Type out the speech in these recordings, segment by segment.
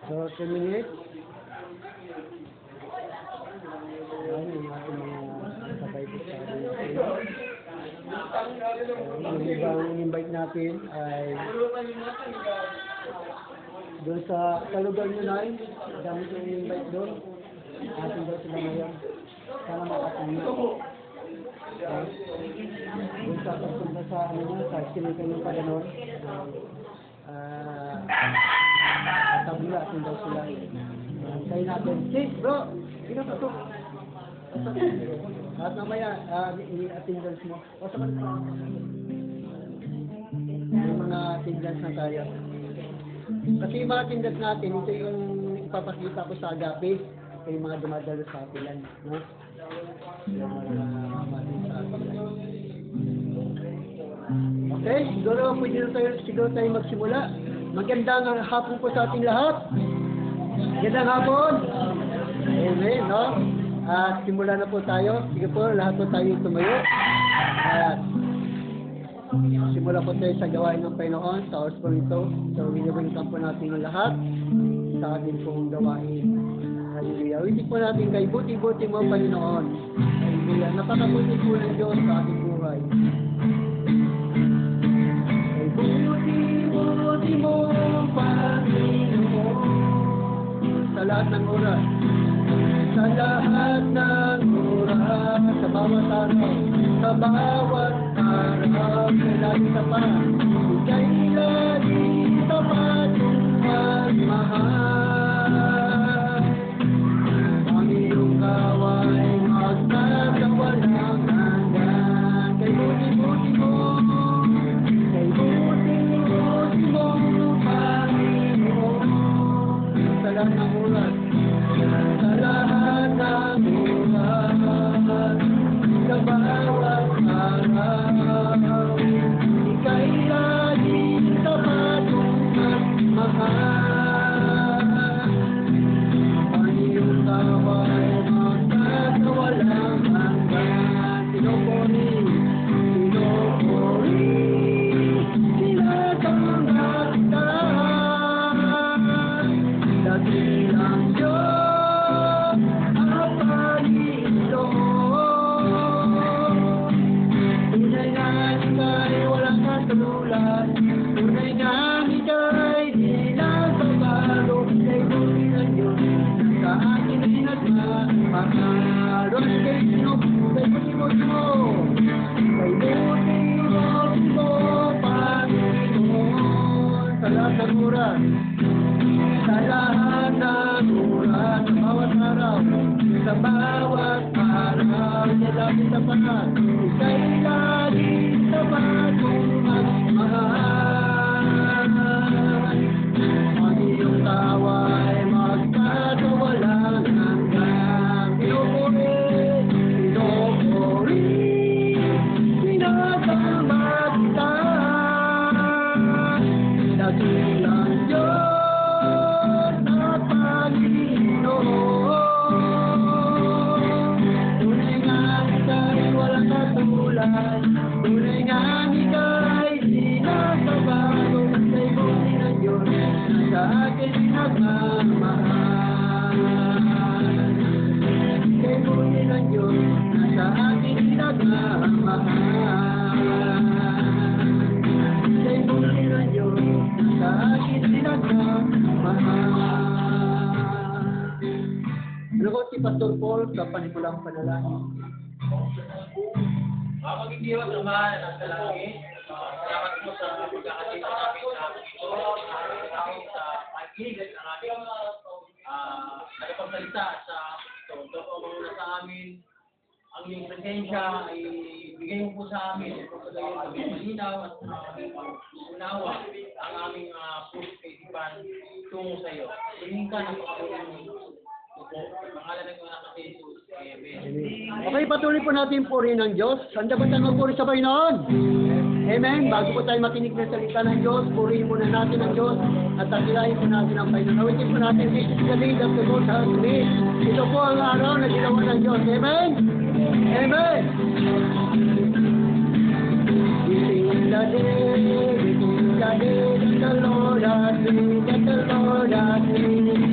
So, 2 minutes. Ayan yung ating mga sabay ko sa ating yung ibang invite natin ay doon sa lugar nyo na rin. Dami ko yung invite doon. Atin daw sila ngayon. Sana makatulong. Doon sa pagpunta sa ano nyo, sa sinukan nyo pa gano'n. Tabula atin daw sila. Tayo natin. Sis, bro! Ino pa ito. At mamaya, i-attendance mo. O sa kanila. May mga attendance na tayo. Kasi yung mga attendance natin, ito yung ipapakita ko sa agape. Ito yung mga dumadalo sa apilan. No? Okay, siguro tayo magsimula. Magandang hapon po sa ating lahat. Magandang hapon. Amen, no? At simula na po tayo. Sige po, lahat po tayo tumayo. At simula po tayo sa gawain ng Panginoon sa oras po ito. So, winawinkan po natin ang lahat sa ating pong gawain. Hallelujah. Witik po natin kay buti-buti mo, Panginoon. Hallelujah. Napakabuti po ng Diyos sa ating buhay. Kay buti-buti mo, Panginoon. Sa lahat ng oras. Sa lahat ng oras, sa bawat araw, sa bawat araw, kailangan ka pa, kailangan ka pa yung magmahal. Ang iyong gaway, magkakawalang hanggan. Kay buti-buti mo, Panginoon, sa lahat ng oras, sa lahat ng oras, sa bawat araw, ika'y laging tapat at mahal. Ang iyong gaway, magkakawalang hanggan. Pinupuri, tinatanggap ka, dakilang Diyos. Tunay nga ika'y walang katulad, tunay nga ika'y di nagbabago, kay buti ng Diyos, sa akin ay nagmamahal. Kay buti mo, kay buti mo, Panginoon, sa lahat ng oras, sa lahat ng oras, sa bawat araw, sa bawat araw, niya lagi tapat, ika'y lagi tapat kung magmahal. Ang iyong tawa ay magkakawalang hanggan. Pinupuri, tinatanggap kita, dakilang Diyos at Panginoon. Tunay nga ika'y walang katulad, tunay nga ika'y di nagbabago, kay buti ng Diyos na sa akin nagmamahal. Kay buti ng Diyos na sa akin nagmamahal. Kay buti ng Diyos na sa akin nagmamahal. Ano ko si Pastor Paul sa panimulang panalangin? Magigdiwas naman ang dalangin. Salamat po sa pagkakasita namin sa ito, sa pag-ilig ng aming nagpagsalita sa ito. Ito po muna sa amin. Ang iyong presensya ay bigay mo po sa amin. Ito po sa aming malinaw at unawa ang aming puso kaisipan tungo sa iyo. Tingin ka na pagkakasita pangalan ng anak ni Jesus. Amen. Okay, patuloy po natin purihin ng Diyos. Sanda ba tayo magpuri sa Panginoon? Amen. Bago po tayo makinig ng salita ng Diyos, purihin muna natin ang Diyos at takilahin po natin ang Panginoon. Awitin po natin, this is the day that the Lord has made. Ito po ang araw na ginawa ng Diyos. Amen. Amen. This is the day that the Lord has made, that the Lord has made.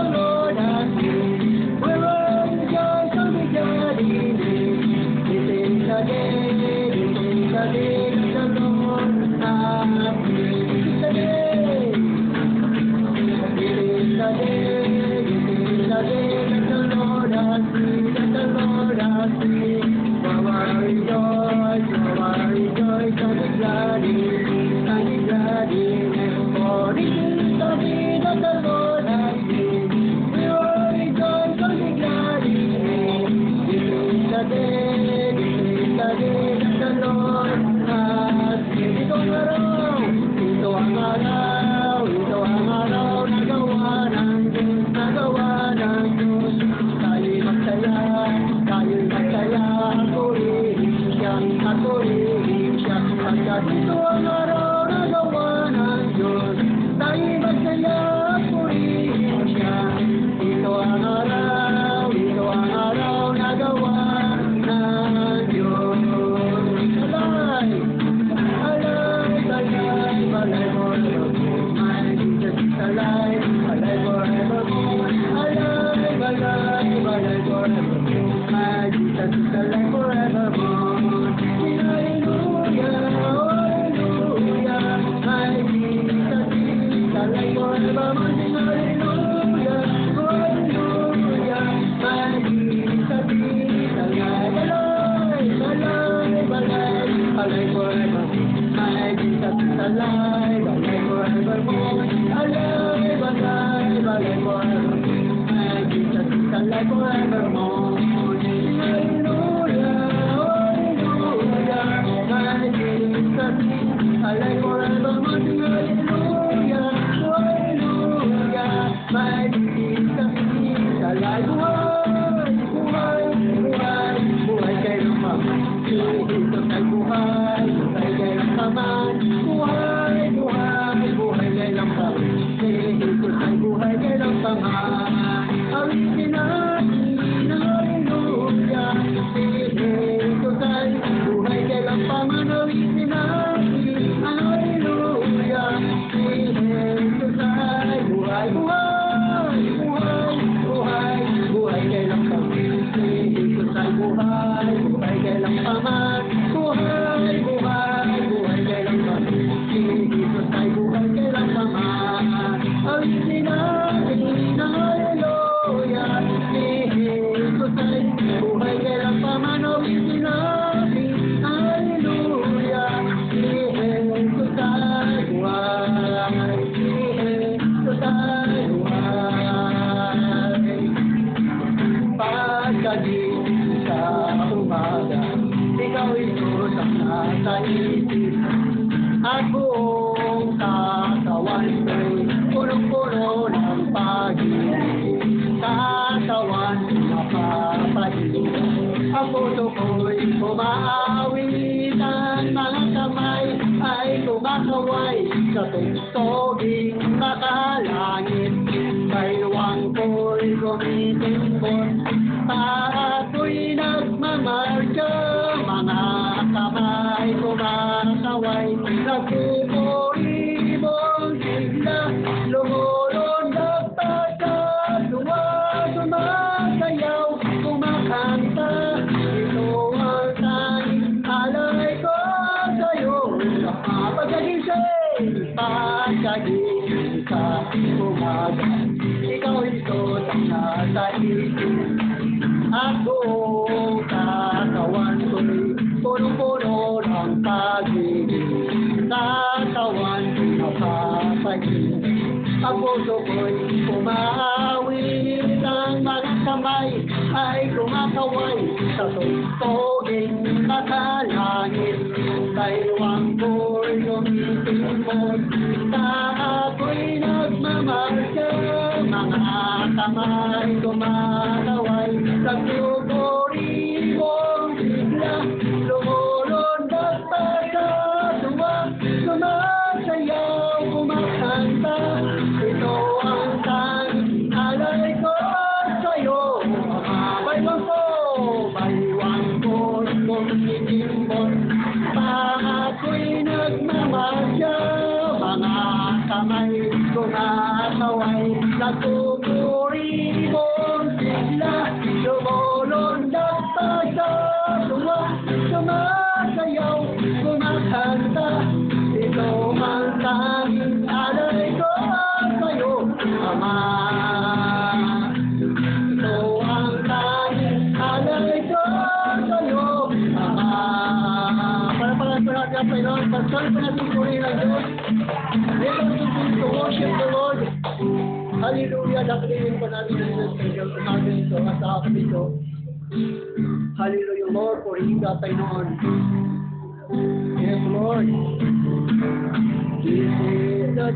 the Lord has made. We will rejoice and be glad in it. This is the day that the Lord has made. This is the day. This is the day that the Lord has made, that the Lord has made. We will rejoice and be glad in it, and be glad in it. For this is the day that the Lord has made. We will rejoice and be glad in it. This is the day that the Lord has made. Ito ang araw na gawa ng Diyos, na gawa ng Diyos. Tayo'y magsaya, purihin siya, sapagkat ito ang araw na gawa ng Diyos. Tayo'y magsaya, purihin siya. Ito ang araw na gawa ng Diyos. Alay, forevermore. My Jesus is alive, forevermore. Alay, forevermore. My Jesus is alive forevermore. Sing hallelujah, hallelujah. My Jesus is alive forevermore. Sing hallelujah, hallelujah. My Jesus is alive. Alive forevermore. My Jesus is alive forevermore. Alive forevermore. My Jesus is alive forevermore. Hallelujah, hallelujah. My Jesus is alive forevermore. Hallelujah, hallelujah. My Jesus is alive. Buhay kayo naman. Ito ay buhay kayo naman. Buhay kayo naman. Ito ay buhay kayo naman. Awitin natin, hallelujah. Ito ay buhay kayo naman. Awitin natin, hallelujah. Ito ay buhay kayo naman. Ito ay buhay kayo naman. Buhay kayo naman. Jesus ay buhay kayo naman. Awitin natin, hallelujah. Jesus ay buhay kayo naman. Awitin natin, hallelujah. Jesus ay buhay. Jesus ay buhay. Pagkagising sa umaga, ikaw Diyos ang nasa isip. At buong katawan ko'y punong-puno ng pag-ibig. Katawan mapapahig. Ang puso ko'y umaawit. Ang mga kamay ay kumakaway sa tugtoging makalangit. Kailwang ko'y gumitimbon. Ako'y nagmamarka. Mga kamay kumakaway. Nagpupuribong bigla. Lumulundag pagkatuwa. Sumasayaw, kumakanta. Ito ang tanging alay ko sa'yo. Pagkagising sa umaga, ikaw Diyos ang nasa isip. At buong katawan ko'y punong-puno ng pag-ibig. Katawan ko'y napapagin. Ang puso ko'y umawit. Ang mga kamay ay kumakaway sa tugtoging makalangit. Kailwang ko'y gumitimbon. Ako'y nagmamarka. Mga kamay kumakaway sa tugtoging bigla. Lumulundag pa sa tuwa. Sumasayaw, kumakanta. Ito ang tanging alay ko sa'yo. Baywang ko, gumitimbon. Ako'y nagmamarka. Mga kamay ko kumakaway, nagpupuri mong sigla, lumulundag pa sa tuwa, sumasayaw, kumakanta, ito ang tanging alay ko sa'yo, Ama. Ito ang tanging alay ko sa'yo, Ama. Para natin ang Panginoon, pasal pa natin purihin ang Diyos. Let us begin to worship the Lord. Hallelujah. Nakalimutan pa natin ang Diyos sa Diyos. Umaga ito, at sa akin ito. Hallelujah, Lord, purihin ka, Panginoon. Yes, Lord. This is the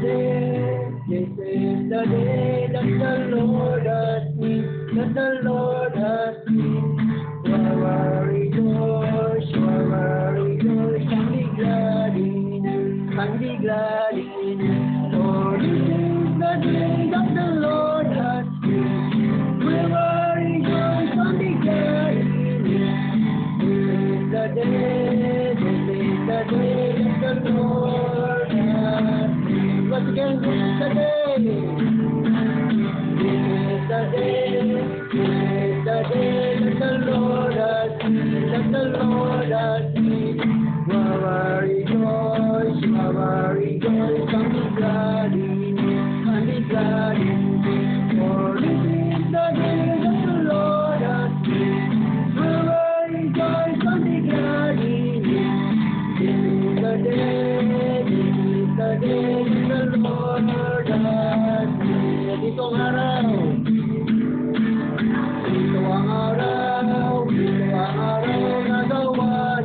day that the Lord has made, that the Lord has made. Rejoice, rejoice, and be glad in it, and be glad in it. For this is the day that the Lord has made. We will rejoice and be glad in it. This is the day that the Lord has made. Once again, this is the day. This is the day that the Lord has made, that the Lord has made. Rejoice, and be glad in it, and be glad in it. For this is the day that the Lord has made. Rejoice and be glad in it. This is the day that the Lord has made. Itong araw. Ito ang araw nagawa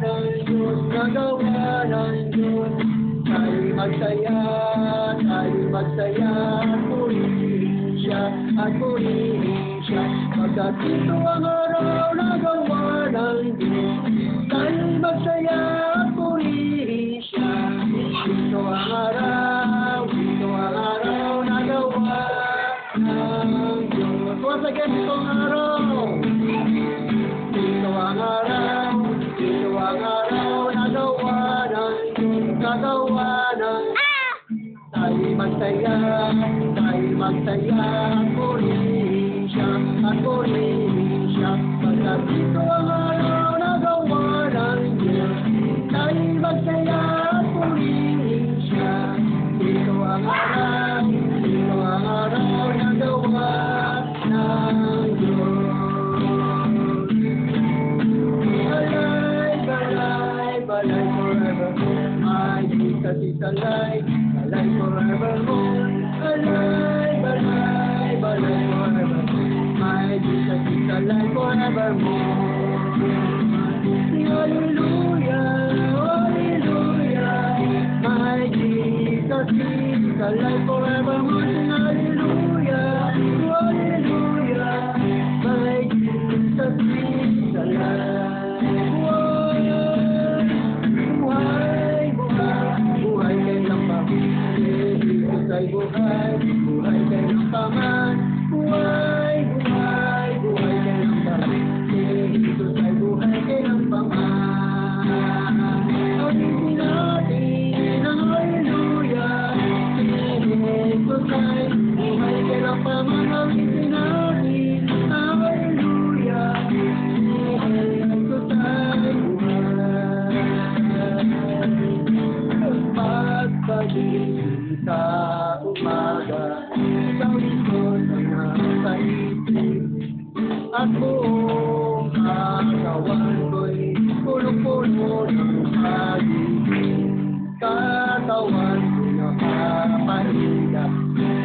ng Diyos, tayo'y magsaya, at purihin siya, pagkat ito ang araw nagawa ng Diyos, tayo'y magsaya, at purihin siya, ito ang araw nagawa ng Diyos. Once again, ito ang araw nagawa ng tayo'y magsaya, at purihin siya, pagkat ito ang araw nagawa ng Diyos, tayo'y magsaya, at purihin siya, ito ang araw nagawa ng Diyos. Alive forevermore, my Jesus is alive forevermore. Alive forevermore, my Jesus is alive forevermore. Sing hallelujah, my Jesus is alive forevermore. Sing hallelujah, my Jesus is alive. Buhay kay ng paman, buhay kay ng paman, Jesus ay buhay kay ng paman. Awitin natin ang hallelujah, si Jesus ay buhay kay ng paman. Awitin natin ang hallelujah, si Jesus ay buhay. Pagpagin sa umaga, ikaw likod ang nasa isip, at buong katawan ko'y puno-puno ng pag-ibig. Katawan ko napapahinga,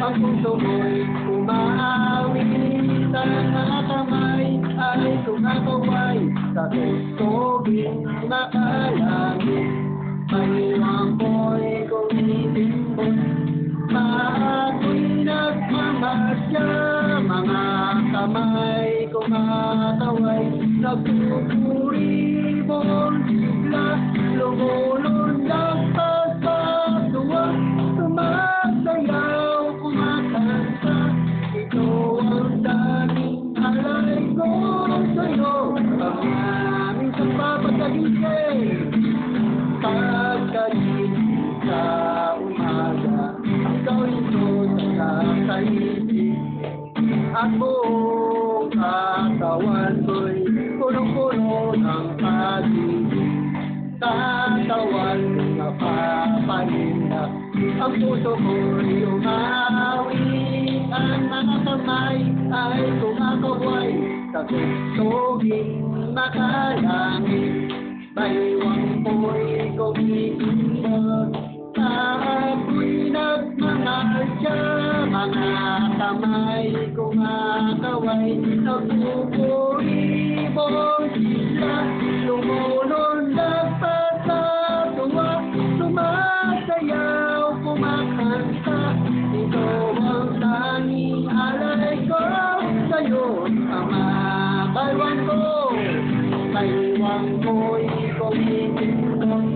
ang puso mo'y umaawit, ang mga kamay ay tumataway sa tugtugin makalangit. Paniwang ko'y kumitimbot, ako'y nagmamasya, mga kamay kumakaway, nagpupuri mong sigla, lumulundag pa sa tuwa, sumasayaw, kumakanta, ito ang daming alay ko sa'yo, ang aming pagpapatagisay. Pagkagising sa umaga, ikaw ito sa Ang buong katawan ko'y punong-puno ng pag-ibig. Katawan na papahinda, ang puso ko'y umawi. Ang mga kamay ay kumakaway sa gustong makalangit. Baywang ko'y kumikimbag, ako'y nagmamarcha. Mga kamay kumakaway, nagpupuribong sila. Lumulundag pa sa tuwa, sumasayaw, kumakanta. Ito ang tanging alay ko sa'yo, Ama. Baywang ko'y kumikimbag,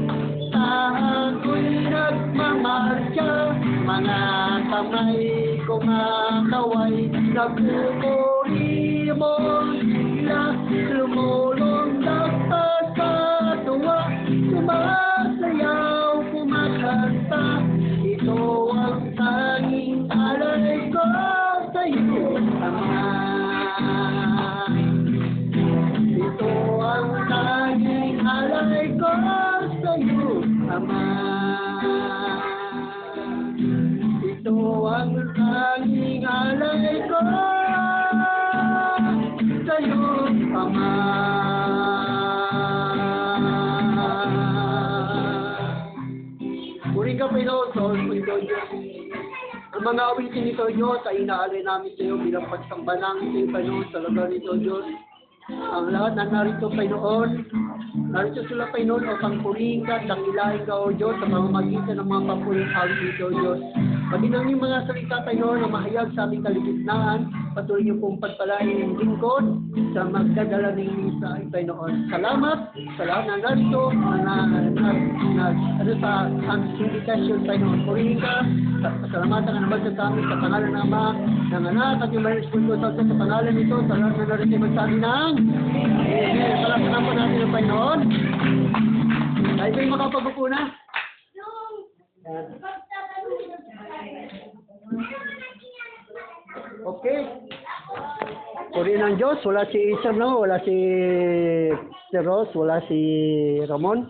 ako'y nagmamarcha. Mga kamay kumakaway, nagpupuribong sila. Lumulundag pa sa tuwa, sumasayaw, kumakanta. Ito ang tanging alay ko sa'yo, Ama. Ito ang tanging alay ko sa'yo, Ama. Ito ang tanging alay ko sa'yo, Ama. Puri ka, Panginoon, sa Diyos. Ang mga awitin nito, Diyos, ay inaalay namin sa iyo bilang pagsamba namin sa iyo, Panginoon, sa lugar nito, Diyos. Ang lahat na narito, Panginoon, narito sila, Panginoon, upang purihin ka, dakilahin ka, O Diyos, sa pamamagitan ng mga papuring awit nito, O Diyos. Maging ang iyong mga salita, Panginoon, na mahayag sa aming kaligitnaan, patuloy niyo pong pagpalain yung lingkod sa magdadala ninyo sa Panginoon. Salamat sa lahat na narito, sa invitation, Panginoon. Purihin ka, pasalamatan ka naman sa amin, sa pangalan ng Ama, ng Anak, at yung Maris Punto sa pangalan nito, sa lahat na narito, magsabi ng Amen. Salamat po natin ng Panginoon. Tayo ba'y makapagupo na? Okay. Purihin ng Diyos. Wala si Isar, no? Wala si Rose, wala si Ramon.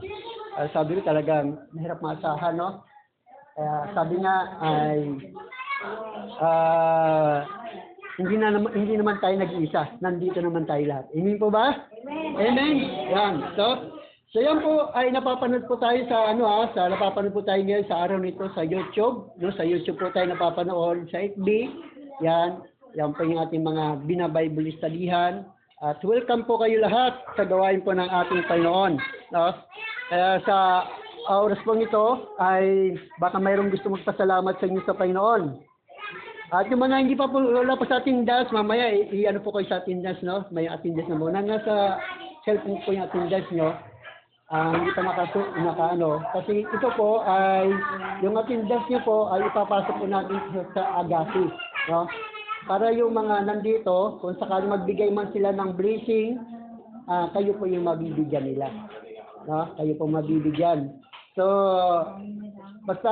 Sabi ko talagang mahirap maasahan, no? Sabi nga ay hindi naman tayo nag-iisa. Nandito naman tayo lahat. Amen po ba? Amen. Yan. So yan po ay napapanood po tayo sa napapanood po tayo ngayon sa araw nito sa YouTube, no? Sa YouTube po tayo napapanood, sa FB. Yan po yung ating mga binabible studyhan. At welcome po kayo lahat sa gawain po ng ating Panginoon, no? Kaya sa oras po nito ay baka mayroong gusto magpasalamat sa inyo sa Panginoon. At yung mga hindi pa po, wala pa sa attendance, mamaya i-ano po kayo sa attendance, no? May attendance na muna. Nasa cellphone po yung attendance nyo. Hindi pa kasi ito po ay yung attendance nyo po ay ipapasok po natin sa Agassi, no? Para yung mga nandito, kung sakali magbigay man sila ng blessing, kayo po yung mabibigyan nila, no? Kayo po mabibigyan. So basta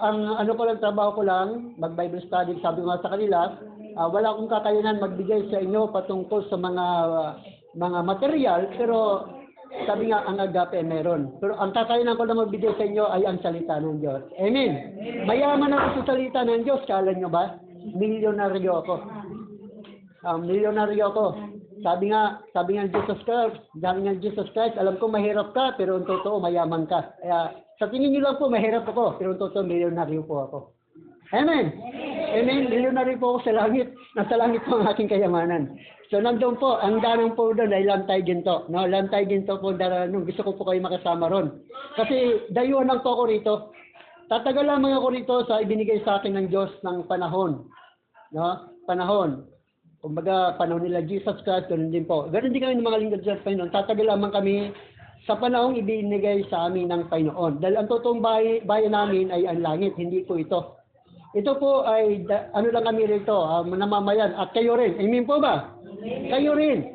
ang ko lang, trabaho ko lang, mag-Bible study. Sabi ko nga sa kanila, wala akong kakayanan magbigay sa inyo patungkol sa mga material, pero sabi nga, ang agape meron. Pero ang kakayanan ko na magbigay sa inyo ay ang salita ng Diyos. Amen. Mayaman ako sa salita ng Diyos. Kala nyo ba? Milyonaryo ako. Milyonaryo ako. Sabi nga Jesus Christ, alam ko mahirap ka, pero ang totoo mayaman ka. Kaya sa tingin nyo lang po, mahirap ako, pero ang totoo milyonaryo po ako. Amen. Amen. Milyonaryo po ako sa langit. Nasa langit po ang aking kayamanan. So nandun po, ang danang po doon ay Lantay Ginto. No, Lantay Ginto po, gusto ko po kayo makasama ron. Kasi dayuhan lang po ako rito. Tatagal lamang ako rito sa ibinigay sa akin ng Diyos ng panahon. No? Panahon. Kumbaga, panahon nila Jesus Christ, ganoon din po. Ganoon din kami ng mga lingkod sa Panginoon. Tatagal lamang kami sa panahong ibinigay sa amin ng Panginoon. Dahil ang totoong bayan namin ay ang langit, hindi po ito. Ito po ay, lang kami rito, namamayan. At kayo rin. Amen po ba? Kayo rin.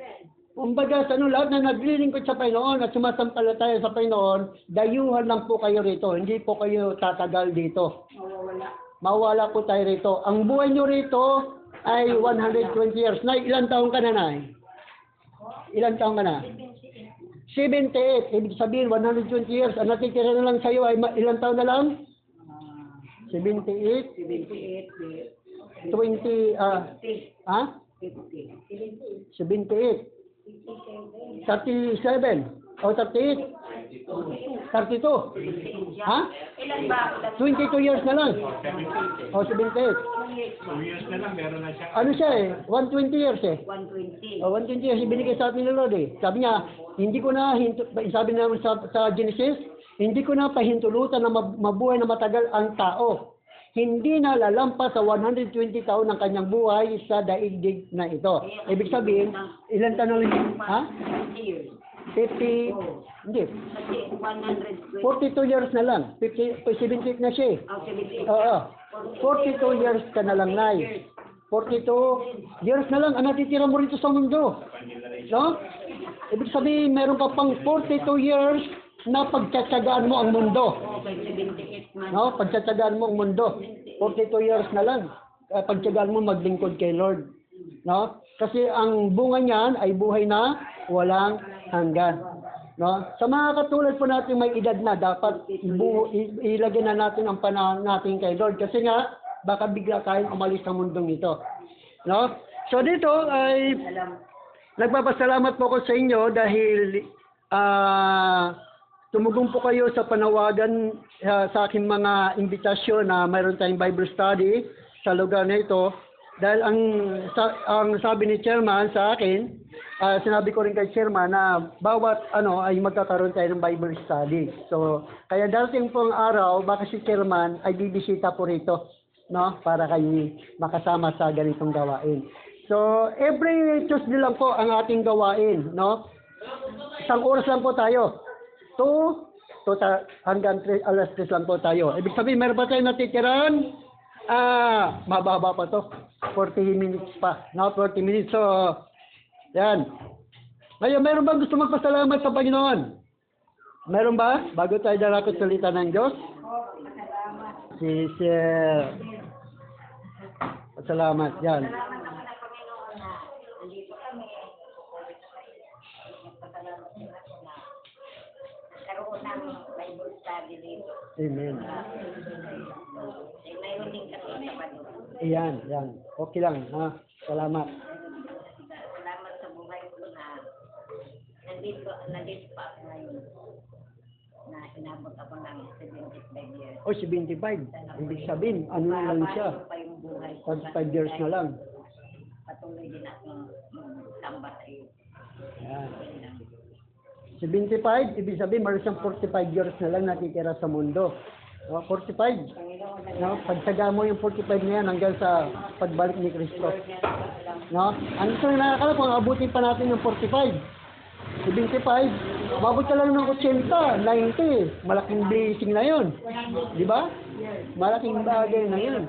Kumbaga, lahat na naglilingkod sa Panginoon at sumasampalataya sa Panginoon, dayuhan lang po kayo rito. Hindi po kayo tatagal dito. Mawala po tayo rito. Ang buhay nyo rito ay 120 years. Nay, ilang taong ka na, Nay? Ilang taong ka na? 78. Ibig sabihin, 120 years. Ang natitira na lang sa'yo ay ilang taon na lang? 78? 20, ha? 78. 37. O 38. 32. Ha? 22 years na lang. O 78. 2 years na lang, meron na siya. Ano siya eh? 120 years eh. 120. O 120 years ibinigay sa atin ni Lord eh. Sabi niya, hindi ko na, sabi naman sa Genesis, hindi ko na pahintulutan na mabuhay na matagal ang tao. Hindi na lalampas sa 120 taon ng kanyang buhay sa daigdig na ito. Ibig sabihin, ilan taon lang? Ha? 50 years. 50, hindi. Kasi 120. 42 years na lang. 78 na siya eh. Oh, 78. Oo. 42 years ka na lang, Nay. 42 years na lang ang natitira mo rito sa mundo. No? Ibig sabihin, meron ka pang 42 years na pagtsatsagaan mo ang mundo. Okay, 78 man. No? Pagtsatsagaan mo ang mundo. 42 years na lang. Pagtsagaan mo maglingkod kay Lord. No? Kasi ang bunga niyan ay buhay na walang hanggan. No? Sa mga katulad po natin may edad na, dapat ilagay na natin ang panahon natin kay Lord. Kasi nga, baka bigla tayong umalis sa mundong ito. No? So dito ay nagpapasalamat po ko sa inyo dahil tumugong po kayo sa panawagan sa aking mga imbitasyon na mayroon tayong Bible study sa lugar na ito. Dahil ang sabi ni Chairman sa akin, sinabi ko rin kay Chairman na bawat ay magkakaroon tayo ng Bible study. So, kaya darating po ang araw, baka si Chairman ay bibisita po rito, no? Para kayo makasama sa ganitong gawain. So, every Tuesday lang po ang ating gawain, no? Isang oras lang po tayo. Hanggang alas 3 lang po tayo. Ibig sabihin, meron pa tayong natitiran? Mababa pa to. 40 minutes pa. No, 40 minutes. So, yan. Ngayon, meron bang gusto magpasalamat sa Panginoon? Meron ba? Bago tayo darakot salita ng Diyos? Si Sir. Salamat. Yan. Karoon ng Bible study dito. Amen. Mayroon din kami sa Bado. Yan, yan. Okay lang, ha? Salamat. Salamat sa buhay ko na nandito pa ako ngayon. Na inabot ako ng 75 years. O, 75. Ibig sabihin, ano na lang siya? Pa yung buhay ko. 45 years na lang. Patuloy din akong samba sa iyo. Yan. 75, ibig sabihin, meron siyang 45 years na lang natitira sa mundo. No, 45. No, pagtaga mo yung 45 na yan hanggang sa pagbalik ni Kristo. No? Ano ito yung nakakala kung abutin pa natin yung 45? 75, mabot ka lang ng 80, 90. Malaking blessing na yun. Di ba? Malaking bagay na yun.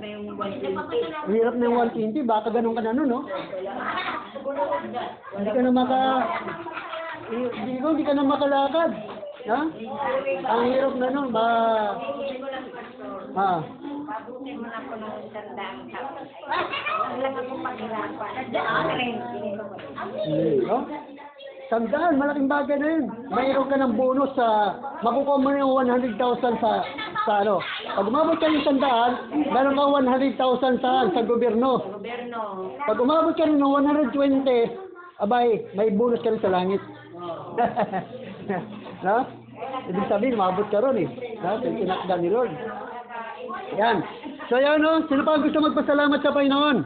Hirap na yung 120, baka ganun ka na nun, no? Hindi ka na makalakad. Ha? Ang hirap na nun, Pabutin mo na ako ng sandaang taon. Ang lang ako pag-irapan. No? Sandaan, malaking bagay na yun. Mayroon ka ng bonus sa, makukuha mo yung 100,000 sa ano. Pag umabot ka yung sandaan, meron ka 100,000 sa gobyerno. Gobyerno. Pag umabot ka rin ng 120, abay, may bonus ka rin sa langit. No? Ibig sabihin, umabot ka ron eh. No? Tinakda ni Lord. Yan. So yan, no? Sino pa gusto magpasalamat sa Panginoon?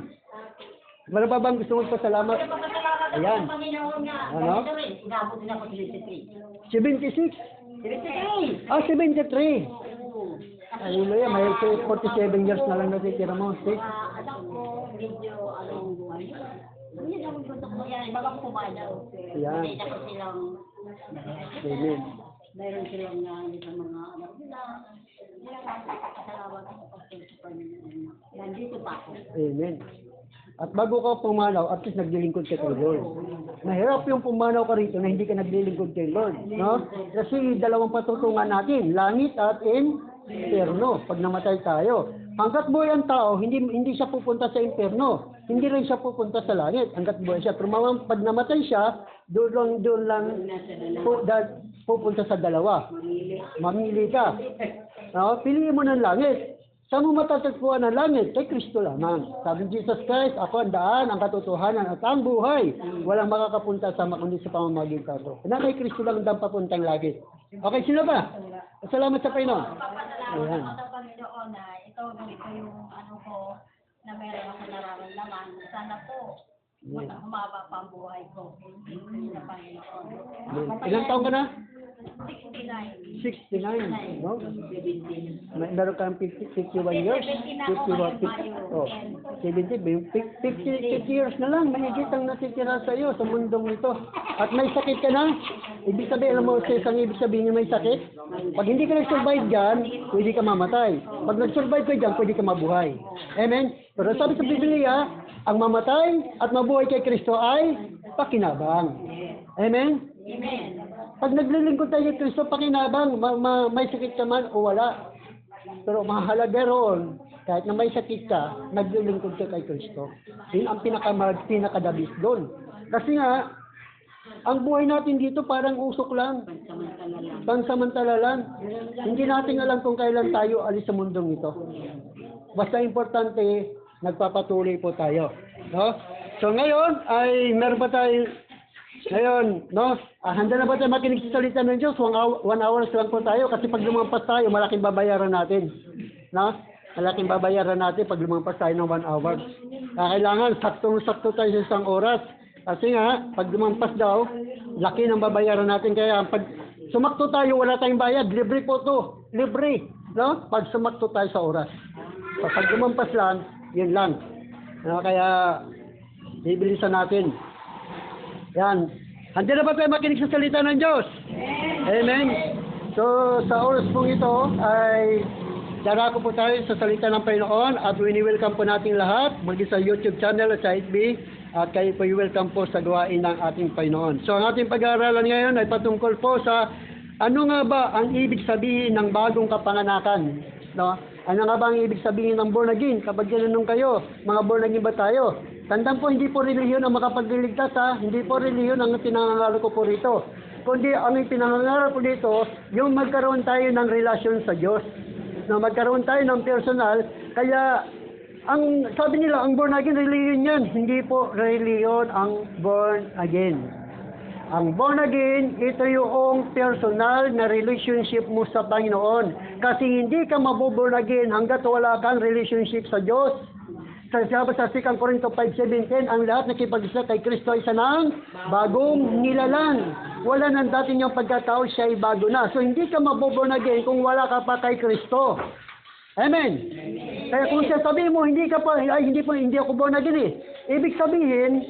Meron pa bang gusto magpasalamat? Ayan. Ano? Inabot din ako 73. 76? 73! 73. Hallelujah, may 47 years na lang natitira mo. See? Anak ko, medyo, buhay. Hindi naman gusto ko yan. Baga ko kumadaw. Yan. Hindi ako silang, Amen. mayroon silang sa mga anak nila. Salamat ako kasi sa nandito pa ako. Amen. At bago ka pumanaw, at least naglilingkod ka kay Lord. Mahirap yung pumanaw ka rito na hindi ka naglilingkod kay Lord. No? Kasi dalawang patutungan natin, langit at inferno, pag namatay tayo. Hanggat buhay ang tao, hindi siya pupunta sa impyerno. Hindi rin siya pupunta sa langit. Hanggat buhay siya. Pero pag namatay siya, doon lang pupunta sa dalawa. Mamili ka. No? Piliin mo ng langit. Saan mo matatagpuan ng langit? Kay Kristo lamang. Sabi ni Jesus Christ, ako ang daan, ang katotohanan, at ang buhay. Walang makakapunta sa kundi sa pamamagitan ko. Na kay Kristo lang ang papuntang langit. Okay, sino ba? Salamat sa Panginoon. Ayan. Sa Panginoon na ito ganito yung ano ko na meron ako nararamdaman. Sana po humaba pa ang buhay ko sa Panginoon. Ilang taon ka na? 69. 69. No? Meron kang 51 years? 51. Oh, 70. 50 years na lang. Mahigit ang natitira sa iyo sa mundong ito. At may sakit ka na? Ibig sabihin, alam mo, ang ibig sabihin niya may sakit? Pag hindi ka nag-survive dyan, pwede ka mamatay. Pag nag-survive ka dyan, pwede ka mabuhay. Amen? Pero sabi sa Biblia, ang mamatay at mabuhay kay Kristo ay pakinabang. Amen? Amen. Pag naglilingkod tayo kay Kristo, pakinabang, may sakit ka man o wala. Pero mahalaga roon, kahit na may sakit ka, naglilingkod ka kay Kristo. Yun ang pinakadabis doon. Kasi nga, ang buhay natin dito parang usok lang. Pansamantala lang. Hindi natin alam kung kailan tayo alis sa mundong ito. Basta importante, nagpapatuloy po tayo. No? So ngayon, ay meron pa tayo. Ngayon, no? Handa na ba tayo makinig sa salita ng Diyos? 1 hours lang po tayo kasi pag lumampas tayo, malaking babayaran natin. No? Malaking babayaran natin pag lumampas tayo ng 1 hour. Kailangan saktong-sakto tayo sa isang oras. Kasi nga, pag lumampas daw, laki ng babayaran natin. Kaya pag sumakto tayo, wala tayong bayad. Libre po to. Libre. No? Pag sumakto tayo sa oras. Pag lumampas lang, yun lang. No? Kaya, bibilisan natin. Yan. Handa na ba tayo makinig sa salita ng Diyos? Amen. So, sa oras pong ito ay darako po tayo sa salita ng Panginoon at wini-welcome po natin lahat muli sa YouTube channel at sa FB at kayo po i-welcome po sa gawain ng ating Panginoon. So, ang ating pag-aaralan ngayon ay patungkol po sa ano nga ba ang ibig sabihin ng bagong kapanganakan? No? Ano nga ba ang ibig sabihin ng born again? Kapag ginanong kayo, mga born again ba tayo? Tandaan po, hindi po relihiyon ang makapagliligtas ha. Hindi po relihiyon ang pinangangalo ko po rito. Kundi ang pinangangalo po dito, yung magkaroon tayo ng relasyon sa Diyos. Na magkaroon tayo ng personal. Kaya, ang sabi nila, ang born again, relihiyon yan. Hindi po relihiyon ang born again. Ang born again, ito yung personal na relationship mo sa Panginoon. Kasi hindi ka mabuborn again hanggat wala kang relationship sa Diyos. Sa 2 Corinto 5:17, ang lahat nakipag-isa kay Kristo ay isa ng bagong nilalang. Wala nang dati niyang pagkatao, siya ay bago na. So hindi ka mabuborn again kung wala ka pa kay Kristo. Amen. Kaya kung sasabihin mo, hindi ako born again eh. Ibig sabihin,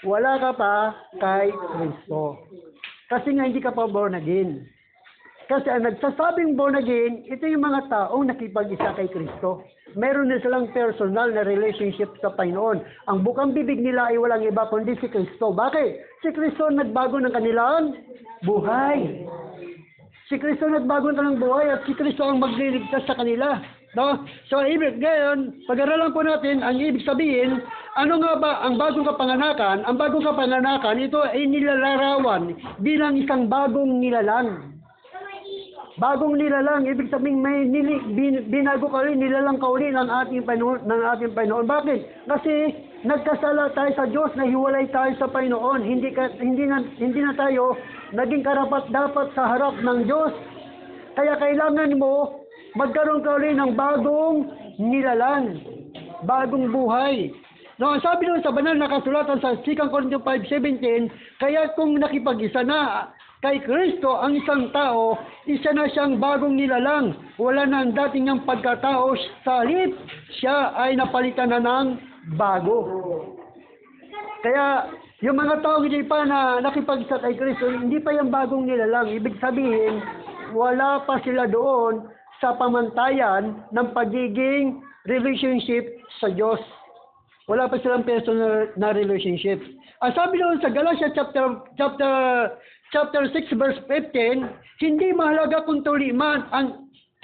wala ka pa kay Kristo. Kasi nga hindi ka pa born again. Kasi ang nagsasabing born again, ito yung mga taong nakipag-isa kay Kristo. Meron na silang personal na relationship sa Panginoon. Ang bukang bibig nila ay walang iba kundi si Kristo. Bakit? Si Kristo nagbago ng kanilang buhay. Si Kristo nagbago ng kanilang buhay at si Kristo ang magliligtas sa kanila. No? So, ibig ngayon, pag-aralan po natin, ang ibig sabihin, ano nga ba ang bagong kapanganakan? Ang bagong kapanganakan, ito ay nilalarawan bilang isang bagong nilalang. Bagong nilalang, ibig sabihin may binago ka rin, nilalang ka uli ng ating Panginoon. Bakit? Kasi nagkasala tayo sa Diyos, nahiwalay tayo sa Panginoon. Hindi na tayo naging karapat-dapat sa harap ng Diyos. Kaya kailangan mo magkaroon ka uli ng bagong nilalang, bagong buhay. No, sabi doon sa banal na kasulatan sa 2 Corinto 5:17, kaya kung nakipag-isa na kay Kristo ang isang tao, isa na siyang bagong nilalang. Wala na ang dating niyang pagkatao, sa halip siya ay napalitan na ng bago. Kaya yung mga tao hindi pa na nakipag-isa kay Kristo, hindi pa yung bagong nilalang. Ibig sabihin, wala pa sila doon sa pamantayan ng pagiging relationship sa Diyos. Wala pa silang personal na relationship. Sabi doon sa Galatia chapter 6 verse 15, hindi mahalaga kung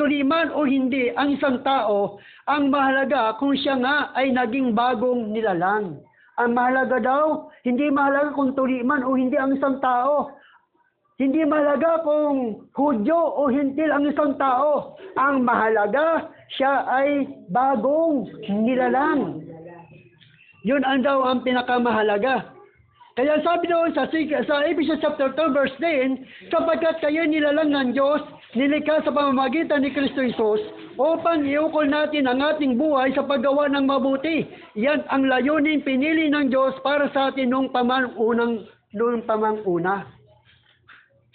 tuli man o hindi ang isang tao, ang mahalaga kung siya nga ay naging bagong nilalang. Ang mahalaga daw, hindi mahalaga kung tuli man o hindi ang isang tao. Hindi mahalaga kung Hudyo o Hintil ang isang tao. Ang mahalaga, siya ay bagong nilalang. Yun ang daw ang pinakamahalaga. Kaya sabi doon sa Ephesians chapter 2 verse 10, sapagkat kayo nilalang ng Diyos, nilikha sa pamamagitan ni Kristo Jesus, upang iukol natin ang ating buhay sa paggawa ng mabuti. Yan ang layunin pinili ng Diyos para sa atin noong pamanguna.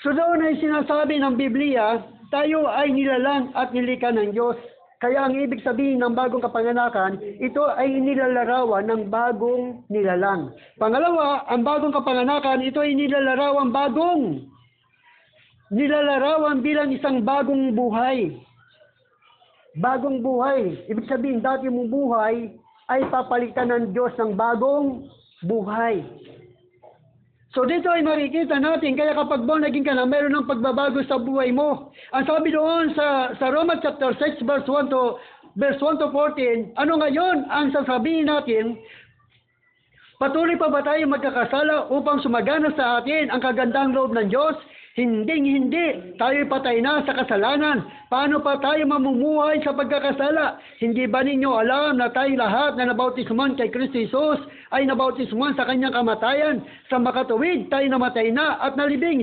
So doon ay sinasabi ng Biblia, tayo ay nilalang at nilikha ng Diyos. Kaya ang ibig sabihin ng bagong kapanganakan, ito ay nilalarawan ng bagong nilalang. Pangalawa, ang bagong kapanganakan, ito ay nilalarawan bilang isang bagong buhay. Bagong buhay. Ibig sabihin, dati mong buhay ay papalitan ng Diyos ng bagong buhay. So dito ay makikita natin, kaya kapag naging ka na, meron ng pagbabago sa buhay mo. Ang sabi doon sa Romans chapter 6 verse 1 to 14, ano ngayon ang sasabihin natin? Patuloy pa ba tayo magkakasala upang sumagana sa atin ang kagandang loob ng Diyos? Hindi. Tayo'y patay na sa kasalanan. Paano pa tayo mamumuhay sa pagkakasala? Hindi ba ninyo alam na tayo lahat na nabautismuhan kay Kristo Jesus ay nabautismuhan sa kanyang kamatayan? Sa makatuwid, tayo namatay na at nalibing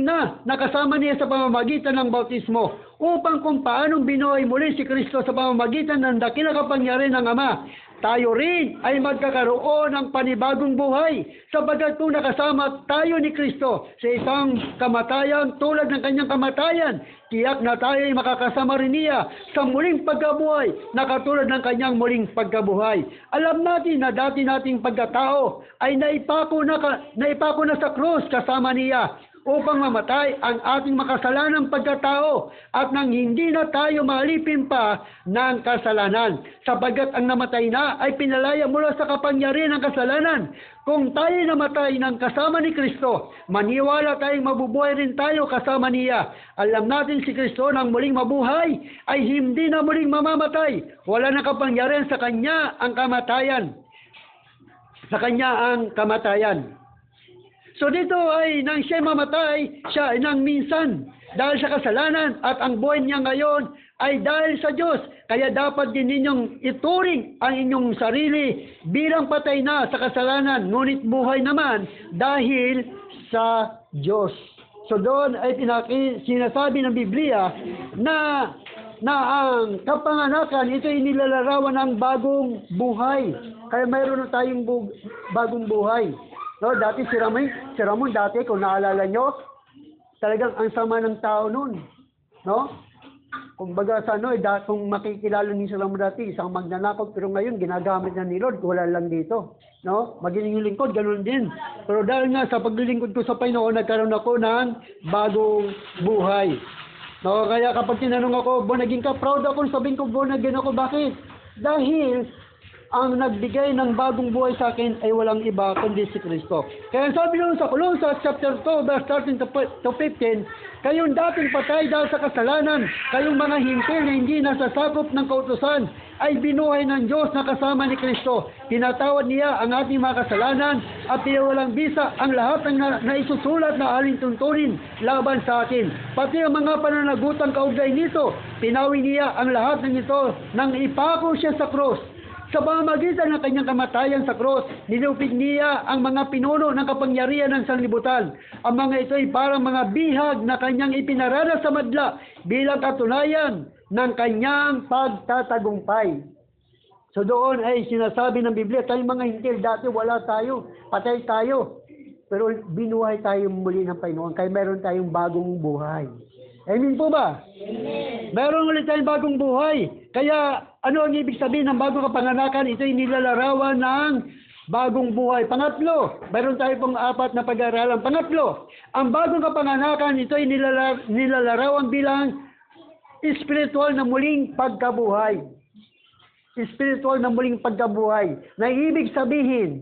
na nakasama niya sa pamamagitan ng bautismo, upang kung paanong binuhay muli si Kristo sa pamamagitan ng dakilang kapangyarihan ng Ama, tayo rin ay magkakaroon ng panibagong buhay, sapagkat kung nakasama tayo ni Kristo sa isang kamatayan tulad ng kanyang kamatayan, tiyak na tayo ay makakasama rin niya sa muling pagkabuhay na katulad ng kanyang muling pagkabuhay. Alam natin na dati nating pagkatao ay naipako na sa krus kasama niya, upang mamatay ang ating makasalanang pagkatao at nang hindi na tayo malipin pa ng kasalanan. Sapagkat ang namatay na ay pinalaya mula sa kapangyarihan ng kasalanan. Kung tayo namatay ng kasama ni Kristo, maniwala tayong mabubuhay rin tayo kasama niya. Alam natin si Kristo nang muling mabuhay ay hindi na muling mamamatay. Wala na kapangyarihan sa kanya ang kamatayan. So dito ay nang siya mamatay, siya ay nang minsan dahil sa kasalanan, at ang buhay niya ngayon ay dahil sa Diyos. Kaya dapat din ninyong ituring ang inyong sarili bilang patay na sa kasalanan, ngunit buhay naman dahil sa Diyos. So doon ay sinasabi ng Biblia na ang kapanganakan, ito ay nilalarawan ng bagong buhay. Kaya mayroon na tayong bagong buhay. No, dati si Ramon dati, kung naalala nyo, talagang ang sama ng tao noon. No? Kung baga sa kung makikilala ni si Ramon dati, isang magnanakaw, pero ngayon ginagamit na ni Lord, wala lang dito. No? Magiging lingkod, ganun din. Pero dahil nga sa paglilingkod ko sa Panginoon, nagkaroon ako ng bagong buhay. No, kaya kapag tinanong ako, naging ka proud ako, sabihin ko, naging ako, bakit? Dahil ang nagbigay ng bagong buhay sa akin ay walang iba kundi si Kristo. Kaya sabi doon sa Colossus chapter 2 verse 13 to 15, kayong dating patay dahil sa kasalanan, kayong mga hintil na hindi nasasakop ng kautusan, ay binuhay ng Diyos na kasama ni Kristo. Pinatawad niya ang ating mga kasalanan at pinawalang bisa ang lahat ng naisusulat na alintuntunin laban sa atin. Pati ang mga pananagutang kaugnay nito, pinawi niya ang lahat ng ito nang ipako siya sa krus. Sa pamamagitan ng kanyang kamatayan sa krus, nilupig niya ang mga pinuno ng kapangyarihan ng sanlibutan. Ang mga ito ay parang mga bihag na kanyang ipinarana sa madla bilang katunayan ng kanyang pagtatagumpay. So doon ay sinasabi ng Biblia, tayong mga hintil, dati wala tayo, patay tayo. Pero binuhay tayo muli ng Panginoon, kaya meron tayong bagong buhay. Amen po ba? Amen. Meron ulit tayong bagong buhay. Kaya ano ang ibig sabihin ng bagong kapanganakan? Ito ay nilalarawan ng bagong buhay. Pangatlo, meron tayo pong 4 na pag-aaralan. Pangatlo, ang bagong kapanganakan, ito ay nilalarawan bilang spiritual na muling pagkabuhay. Spiritual na muling pagkabuhay. Na ibig sabihin,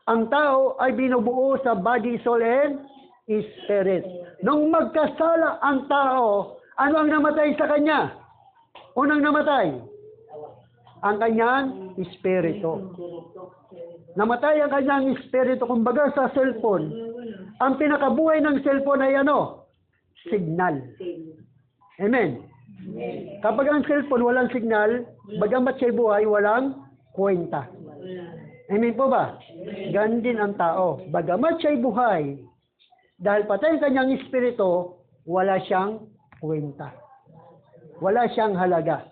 ang tao ay binubuo sa body, soul, and spirit. Nung magkasala ang tao, Ano ang namatay sa kanya? Unang namatay, ang kanyang espiritu. Namatay ang kanyang espiritu. Kumbaga sa cellphone, ang pinakabuhay ng cellphone ay ano? Signal. Amen. Kapag ang cellphone walang signal, bagamat siya'y buhay, walang kwenta. Amen po ba? Ganun din ang tao. Bagamat siya'y buhay, dahil patay ang kanyang espiritu, wala siyang kwenta. Wala siyang halaga.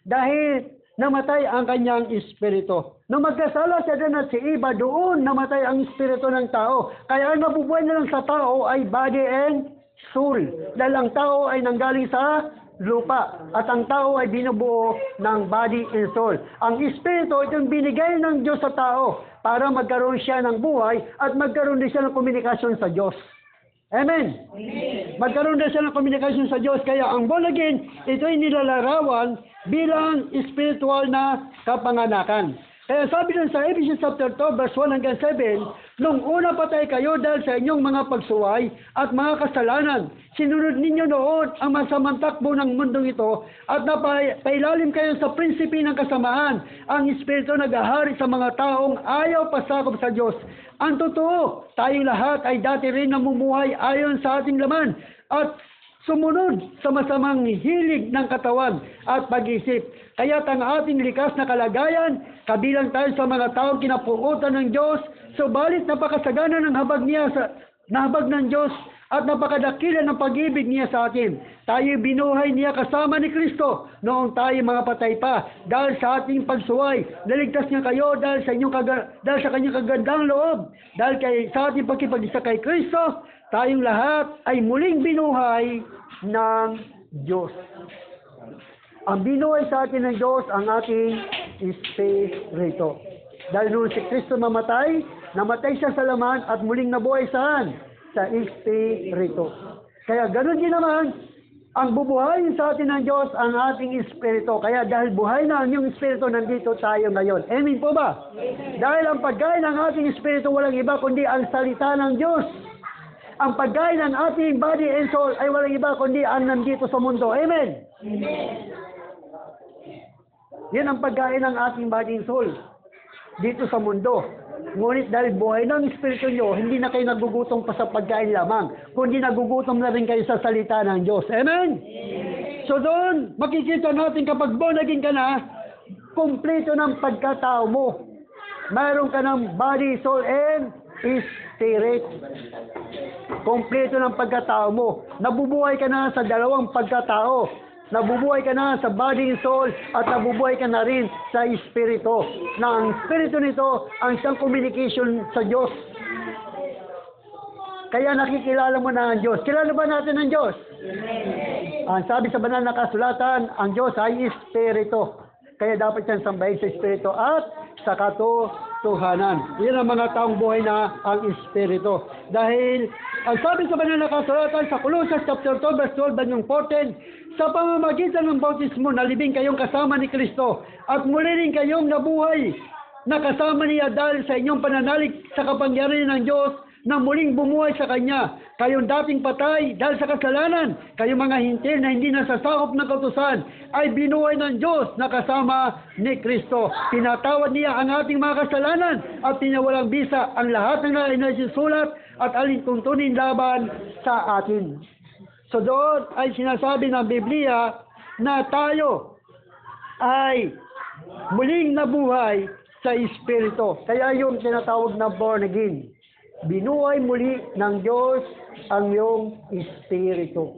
Dahil namatay ang kanyang espiritu. Nung magkasala si Adan at si Eva, doon namatay ang espiritu ng tao. Kaya ang nabubuhay na lang sa tao ay body and soul. Dahil ang tao ay nanggaling sa lupa. At ang tao ay binubuo ng body and soul. Ang espiritu, itong binigay ng Diyos sa tao para magkaroon siya ng buhay at magkaroon din siya ng komunikasyon sa Diyos. Amen. Magkaroon din siya ng komunikasyon sa Diyos. Kaya ang born again, ito ay nilalarawan bilang spiritual na kapanganakan. Kaya sabi dun sa Ephesians chapter 2, verse 1 hanggang 7, nung una patay kayo dahil sa inyong mga pagsuway at mga kasalanan, sinunod ninyo noon ang masamang takbo ng mundong ito at napailalim kayo sa prinsipi ng kasamaan. Ang espiritu nag-ahari sa mga taong ayaw pasakop sa Diyos. Ang totoo, tayong lahat ay dati rin namumuhay ayon sa ating laman at sumunod sa masamang hilig ng katawan at pag-isip. Kaya't ang ating likas na kalagayan, kabilang tayo sa mga taong kinapuutan ng Diyos, subalit napakasagana ng habag ng Diyos at napakadakila ng pag-ibig niya sa atin. Tayo binuhay niya kasama ni Kristo noong tayo mga patay pa. Dahil sa ating pagsuway, naligtas niya kayo dahil sa kanyang kagandang loob. Dahil sa ating pagkipag-isa kay Kristo, tayong lahat ay muling binuhay ng Diyos. Ang binuhay sa atin ng Diyos ang ating espiritu. Dahil noon si Kristo namatay siya sa laman at muling nabuhay saan? Sa espiritu. Kaya ganoon din naman, ang bubuhayin sa atin ng Diyos ang ating espiritu. Kaya dahil buhay na ang iyong espiritu, nandito tayo ngayon. Amen po ba? Amen. Dahil ang pagkain ng ating espiritu walang iba kundi ang salita ng Diyos. Ang pagkain ng ating body and soul ay walang iba kundi ang nandito sa mundo. Amen? Amen. Yan ang pagkain ng ating body and soul dito sa mundo. Ngunit dahil buhay ng espiritu nyo, hindi na kayo nagugutom pa sa pagkain lamang, kundi nagugutom na rin kayo sa salita ng Diyos. Amen? Amen. So doon, makikita natin kapag born again ka na, kumpleto ng pagkatao mo. Mayroon ka ng body, soul, and spirit. Kumpleto ng pagkatao mo. Nabubuhay ka na sa dalawang pagkatao. Nabubuhay ka na sa body and soul at nabubuhay ka na rin sa espiritu. Na ang espiritu nito ang isang communication sa Diyos. Kaya nakikilala mo na ang Diyos. Kilala ba natin ang Diyos? Ang sabi sa banal na kasulatan, ang Diyos ay espiritu. Kaya dapat siyang sambahin sa espiritu at sa katotohanan. Yan ang mga taong buhay na ang espiritu. Dahil ang sabi sa banal na kasulatan sa Colossians chapter 2 verse 12 hanggang 14, sa pamamagitan ng bautismo, nalibing kayong kasama ni Kristo at muli rin kayong nabuhay na kasama niya dahil sa inyong pananalig sa kapangyarihan ng Diyos na muling bumuhay sa Kanya. Kayong dating patay dahil sa kasalanan, kayong mga hintil na hindi nasasakop ng kautusan, ay binuhay ng Diyos na kasama ni Kristo. Pinatawad niya ang ating mga kasalanan at pinawalang bisa ang lahat ng naisusulat at alintuntunin laban sa atin. So doon ay sinasabi ng Biblia na tayo ay muling nabuhay sa Espiritu. Kaya yung tinatawag na born again. Binuhay muli ng Diyos ang iyong Espiritu.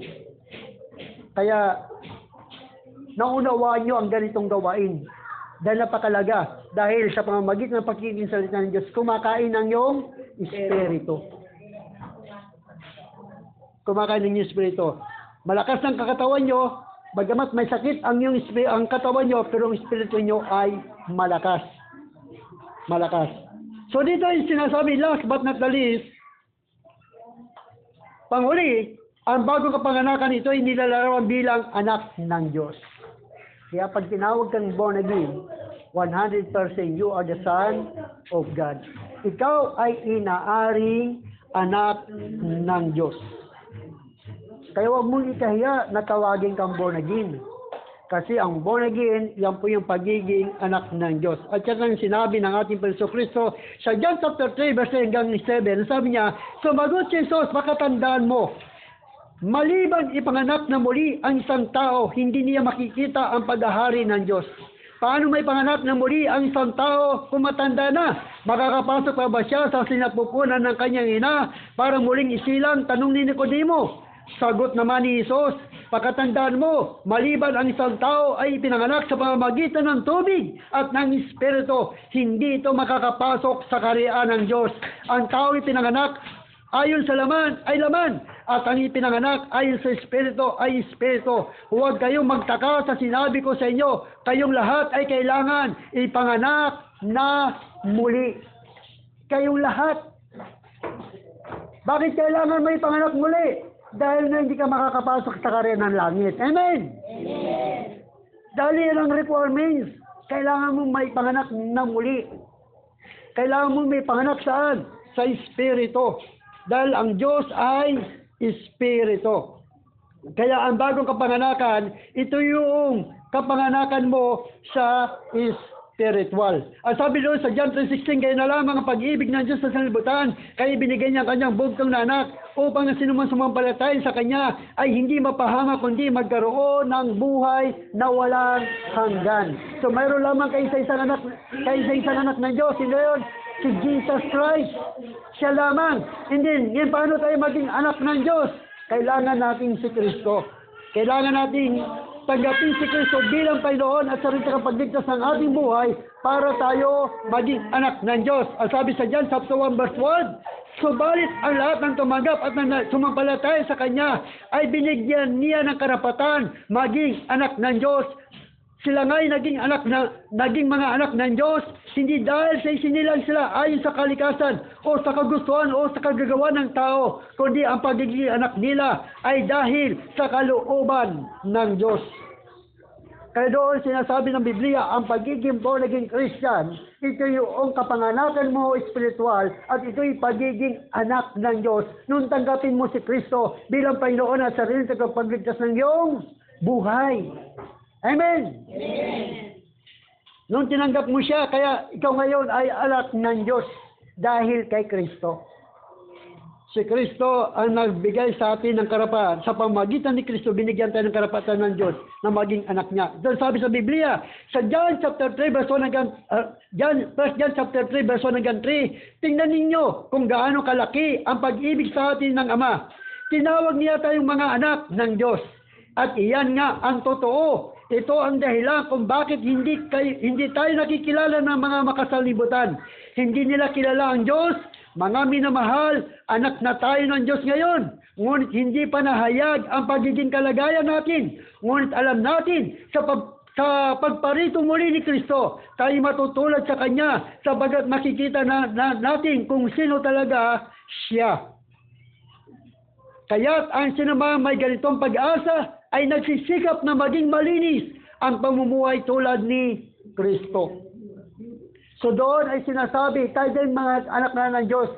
Kaya naunawaan nyo ang ganitong gawain. Dahil napakalaga. Dahil sa pamamagitan ng pagkikinig sa salita ng Diyos, kumakain ng iyong Espiritu. Kumakain ng espiritu. Malakas ng kakatawan nyo, bagamat may sakit ang katawan nyo, pero ang espiritu nyo ay malakas. Malakas. So dito yung sinasabi, last but not the least, panghuli, ang bagong kapanganakan ito ay nilalarawan bilang anak ng Diyos. Kaya pag tinawag kang born again, 100% you are the son of God. Ikaw ay inaaring anak ng Diyos. Kaya huwag mong ikahiya na tawagin kang born again. Kasi ang born again, yan po yung pagiging anak ng Diyos. At yan ang sinabi ng ating Panginoon Kristo sa John chapter 3, verse 7, sabi niya, sumagot si Jesus, makatandaan mo, maliban ipanganak na muli ang isang tao, hindi niya makikita ang paghahari ng Diyos. Paano may panganak na muli ang isang tao kung matanda na? Makakapasok pa ba siya sa sinapupunan ng kanyang ina para muling isilang? Tanong ni Nicodemo. Sagot naman ni Jesus, pagkatandaan mo, maliban ang isang tao ay pinanganak sa pamamagitan ng tubig at ng Espiritu, hindi ito makakapasok sa kaharian ng Diyos. Ang tao ay pinanganak ayon sa laman ay laman, at ang ipinanganak ayon sa Espiritu ay Espiritu. Huwag kayong magtaka sa sinabi ko sa inyo, kayong lahat ay kailangan ipanganak na muli. Kayong lahat. Bakit kailangan may panganak muli? Dahil na hindi ka makakapasok sa kaharian ng langit. Amen? Amen. Dahil yan ang requirements. Kailangan mong may panganak na muli. Kailangan mong may panganak saan? Sa Espiritu. Dahil ang Diyos ay Espiritu. Kaya ang bagong kapanganakan, ito yung kapanganakan mo sa spiritual. At sabi doon sa John 3:16, kaya na lamang ang pag-ibig ng Diyos sa sanlibutan, kaya binigay niya ang kanyang bugtong na anak, upang ang sinuman sumampalatay sa kanya ay hindi mapahama, kundi magkaroon ng buhay na walang hanggan. So mayroon lamang kaisa-isang anak ng Diyos, hindi yun? Si Jesus Christ. Siya lamang. Hindi, ngayon paano tayo maging anak ng Diyos? Kailangan natin si Kristo. Kailangan natin tanggapin si Kristo bilang Panginoon at sarili sa pagligtas ng ating buhay para tayo maging anak ng Diyos. Ang sabi sa John chapter 1 verse 1, subalit ang lahat ng tumanggap at sumampalataya sa Kanya ay binigyan niya ng karapatan maging anak ng Diyos. Sila nga'y naging mga anak ng Diyos, hindi dahil sa isinilang sila ayon sa kalikasan o sa kagustuhan o sa kagagawa ng tao, kundi ang pagiging anak nila ay dahil sa kalooban ng Diyos. Kaya doon sinasabi ng Biblia, ang pagiging born again Christian, ito yung kapanganakan mo spiritual at ito'y pagiging anak ng Diyos. Nung tanggapin mo si Kristo bilang Panginoon at sarili sa pagligtas ng iyong buhay. Amen? Amen. Nung tinanggap mo siya, kaya ikaw ngayon ay anak ng Diyos dahil kay Kristo. Si Kristo ang nagbigay sa atin ng karapatan. Sa pamagitan ni Kristo, binigyan tayo ng karapatan ng Diyos na maging anak niya. Doon sabi sa Biblia, sa John chapter 3, verse 1 hanggang 3, tingnan ninyo kung gaano kalaki ang pag-ibig sa atin ng Ama. Tinawag niya tayong mga anak ng Diyos. At iyan nga ang totoo. Ito ang dahilan kung bakit hindi tayo nakikilala ng mga makasalibutan. Hindi nila kilala ang Diyos. Mga minamahal, anak na tayo ng Diyos ngayon. Ngunit hindi pa nahayag ang pagiging kalagayan natin. Ngunit alam natin sa pagparito muli ni Kristo, tayo matutulad sa Kanya sapagat makikita natin kung sino talaga siya. Kaya't ang sinumang may ganitong pag-asa ay nagsisikap na maging malinis ang pamumuhay tulad ni Kristo. So doon ay sinasabi, tayo din mga anak na ng Diyos.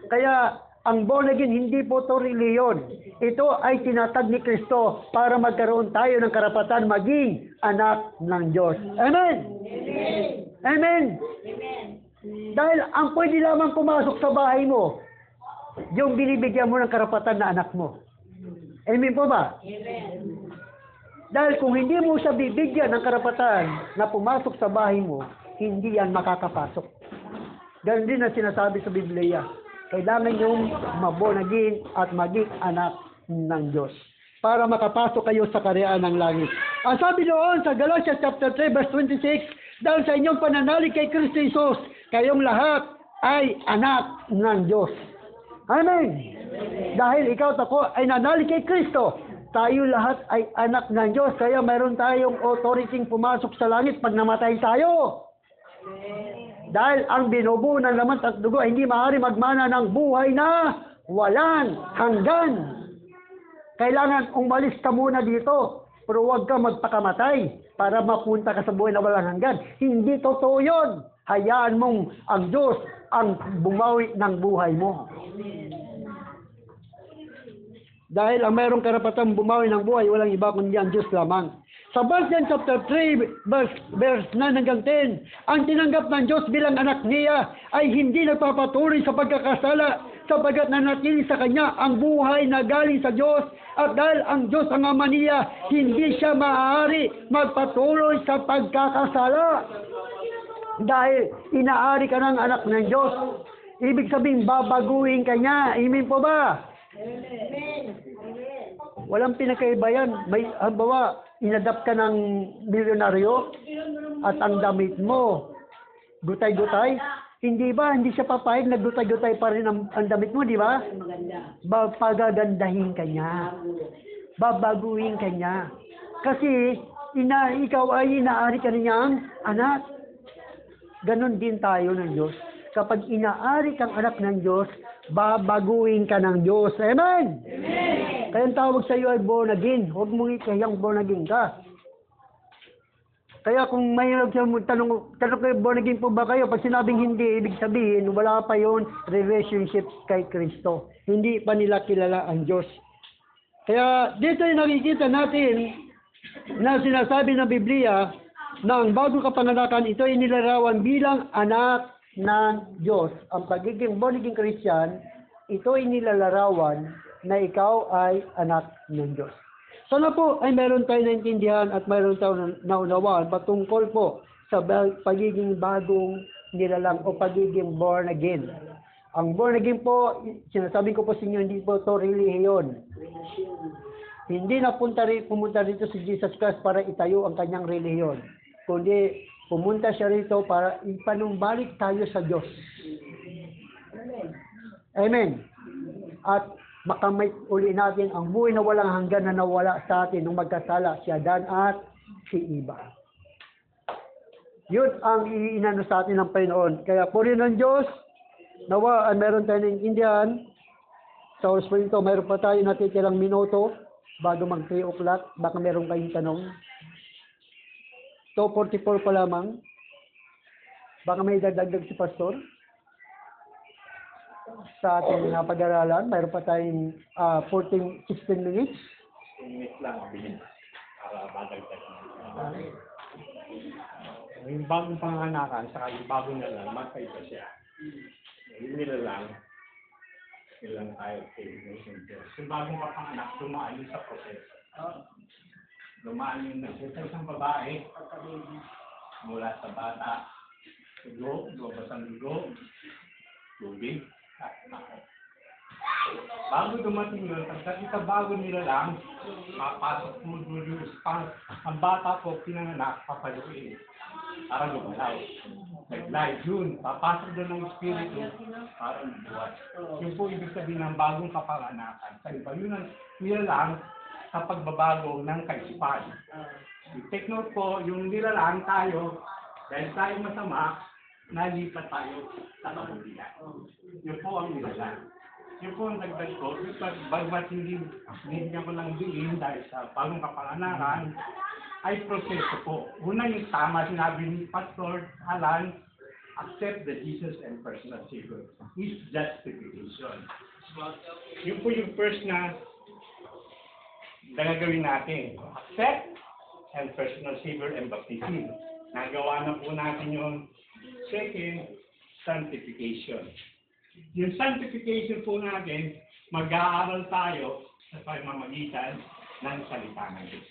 Kaya ang born again, hindi po ito reliyon. Ito ay tinatag ni Kristo para magkaroon tayo ng karapatan maging anak ng Diyos. Amen? Amen? Amen? Amen. Dahil ang pwede lamang pumasok sa bahay mo, yung binibigyan mo ng karapatan na anak mo. Amen po ba? Amen. Dahil kung hindi mo siya bibigyan ng karapatan na pumasok sa bahay mo, hindi yan makakapasok. Ganun din ang sinasabi sa Biblia. Kailangan yung maborn again at maging anak ng Diyos para makapasok kayo sa kaharian ng langit. Ang sabi doon sa Galatians chapter 3 verse 26, dahil sa inyong pananalig kay Kristo Jesus, kayong lahat ay anak ng Diyos. Amen. Dahil ikaw at ako ay nanalig kay Kristo, tayo lahat ay anak ng Diyos. Kaya mayroon tayong authority pumasok sa langit pag namatay tayo. Dahil ang binubuo ng laman at dugo ay hindi maaari magmana ng buhay na walang hanggan. Kailangan umalis ka muna dito, pero huwag ka magpakamatay para mapunta ka sa buhay na walang hanggan. Hindi totoo yun. Hayaan mong ang Diyos ang bumawi ng buhay mo. Dahil ang mayroong karapatang bumawi ng buhay, walang iba kundi ang Diyos lamang. Sa Galatians chapter 3, verse 9 hanggang 10, ang tinanggap ng Diyos bilang anak niya ay hindi nagpapatuloy sa pagkakasala sapagkat nanatili sa Kanya ang buhay na galing sa Diyos at dahil ang Diyos ang ama niya, hindi siya maaari magpatuloy sa pagkakasala. Dahil inaari ka ng anak ng Diyos, ibig sabihin babaguhin ka niya. Amen po ba? Walang pinakaiba yan. May, halimbawa, inadapt ka ng milyonaryo at ang damit mo, gutay-gutay. Hindi ba? Hindi siya papayag na gutay-gutay pa rin ang damit mo, di ba? Pagagandahin ka niya. Babaguhin ka niya. Kasi, ikaw ay inaari ka niyang anak. Ganon din tayo ng Diyos. Kapag inaari kang anak ng Diyos, babaguhin ka ng Diyos. Amen? Amen! Kaya ang tawag sa iyo ay born again. Huwag mong ikayang born again ka. Kaya kung may tanong kayo, born again po ba kayo? Pag sinabing hindi, ibig sabihin, wala pa yon relationship kay Kristo. Hindi pa nila kilala ang Diyos. Kaya dito yung nakikita natin na sinasabi ng Biblia na ang bagong kapanganakan, ito ay nilarawan bilang anak ng Diyos. Ang pagiging born again Christian, ito ay nilalarawan na ikaw ay anak ng Diyos. Sana po ay meron tayo naintindihan at meron tayo naunawaan patungkol po sa pagiging bagong nilalang o pagiging born again. Ang born again po, sinasabi ko po sa inyo, hindi po ito relihiyon. Hindi pumunta rito si Jesus Christ para itayo ang kanyang relihiyon, kundi pumunta siya rito para ipanumbalik tayo sa Diyos. Amen. At makamit uli natin ang buhay na walang hanggan na nawala sa atin nung magkasala si Adan at si Eva. Yun ang iinano sa atin ng Panginoon. Kaya puri ng Diyos, nawa meron tayo ng Indian. Sa oras po ito, mayroon pa tayo natitirang minuto bago mag 3 o'clock. Baka meron kayong tanong. 2:44 pa lamang. Baka may dadagdag si Pastor. Sa ating pag-aralan, mayroon pa tayong 16 minutes. Minutes lang, bilis. Para madagdag. Yung bagong panganakan, saka yung bagong nilalang, magkaiba siya. Yung nilalang, nilang tayo kay Diyos. Yung bagong kapanganak, dumaan yun sa proseso. Dumaan yun sa isang babae, mula sa bata, dugo, lumabas ang dugo, tubig, at ako. Bago dumating yun, pagdating sa bago nila lang, mapasok po yung spang, ang bata po pinanganak, papaluin, para lumalaw. Nag-live yun, papasok doon ng espiritu, para lubuhat. Yun po ibig sabihin ng bagong kapanganakan. Sa iba yun ang nila lang, sa pagbabago ng kaisipan. Take note po, yung nilalang tayo, dahil tayo masama, nalipat tayo sa kabulian. Yun po ang nilalang. Yun po ang dagdag ko, bagbat hindi niya ko lang diin dahil sa bagong kapanganakan, ay proseso po. Una yung tama, sinabi ni Pastor Alan, accept the Jesus and personal Savior. His justification. Yun po yung first na gagawin natin. Accept and personal Savior and baptism. Nagawa na po natin yung second, sanctification. Yung sanctification po natin, mag-aaral tayo sa pamamagitan ng salita ng Diyos.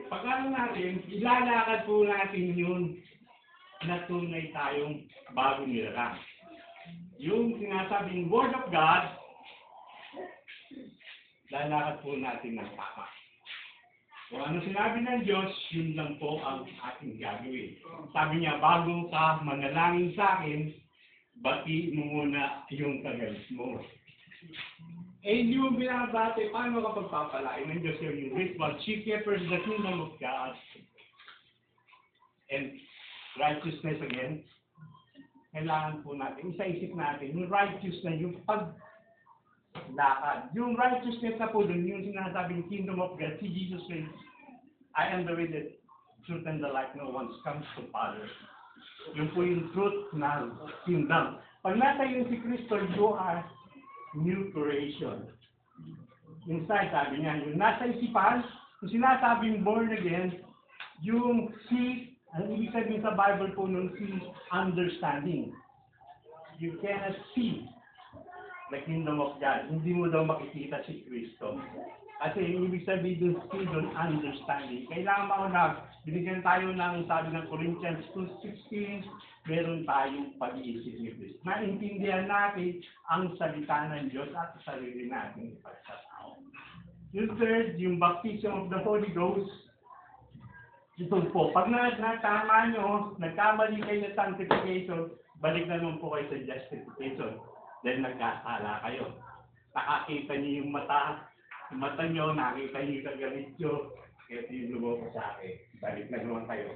Pag-aaral natin, ilalakad po natin yung na tunay tayong bagong nilalang. Yung sinasabing Word of God, lalakad po natin ng tama. Kung ano sinabi ng Diyos, yun lang po ang ating gagawin. Sabi niya, bago ka manalangin sa akin, bati mo muna yung kagalis mo. Eh, hindi mo binabati, paano ka pagpapalain ng Diyos yung ritual? Seek ye first the kingdom of God and righteousness again. Kailangan po natin, isa-isip natin, yung righteousness, yung paglakad. Yung righteousness na po dun, yung sinasabing kingdom of God, si Jesus says, I am the way, the truth, and the life, no one comes to Father. Yun po yung truth na kingdom. Pag nasa yun si Kristo, you are new creation. Inside, sabi niya, yung nasa isipan, kung sinasabing born again, yung see, ang ibig sabihin sa Bible po nun, see, understanding. You cannot see the kingdom of God. Hindi mo daw makikita si Kristo. Kasi yung ibig sabihin dun, see, dun, understanding. Kailangan mauna, binigyan tayo ng, sabi ng Corinthians 2:16, meron tayong pag-iisip ni Kristo. Maintindihan natin ang salita ng Diyos at sarili natin pagkatao. Yung third, yung baptism of the Holy Ghost. Ito po, pag natama nyo, nagkamali kayo sa sanctification, balik na naman po kayo sa justification. Dahil nagkasala kayo. Nakakita niyo yung mata nyo, nakita niyo yung kagalit nyo, kaya yung lumoko sa akin. Balik na naman kayo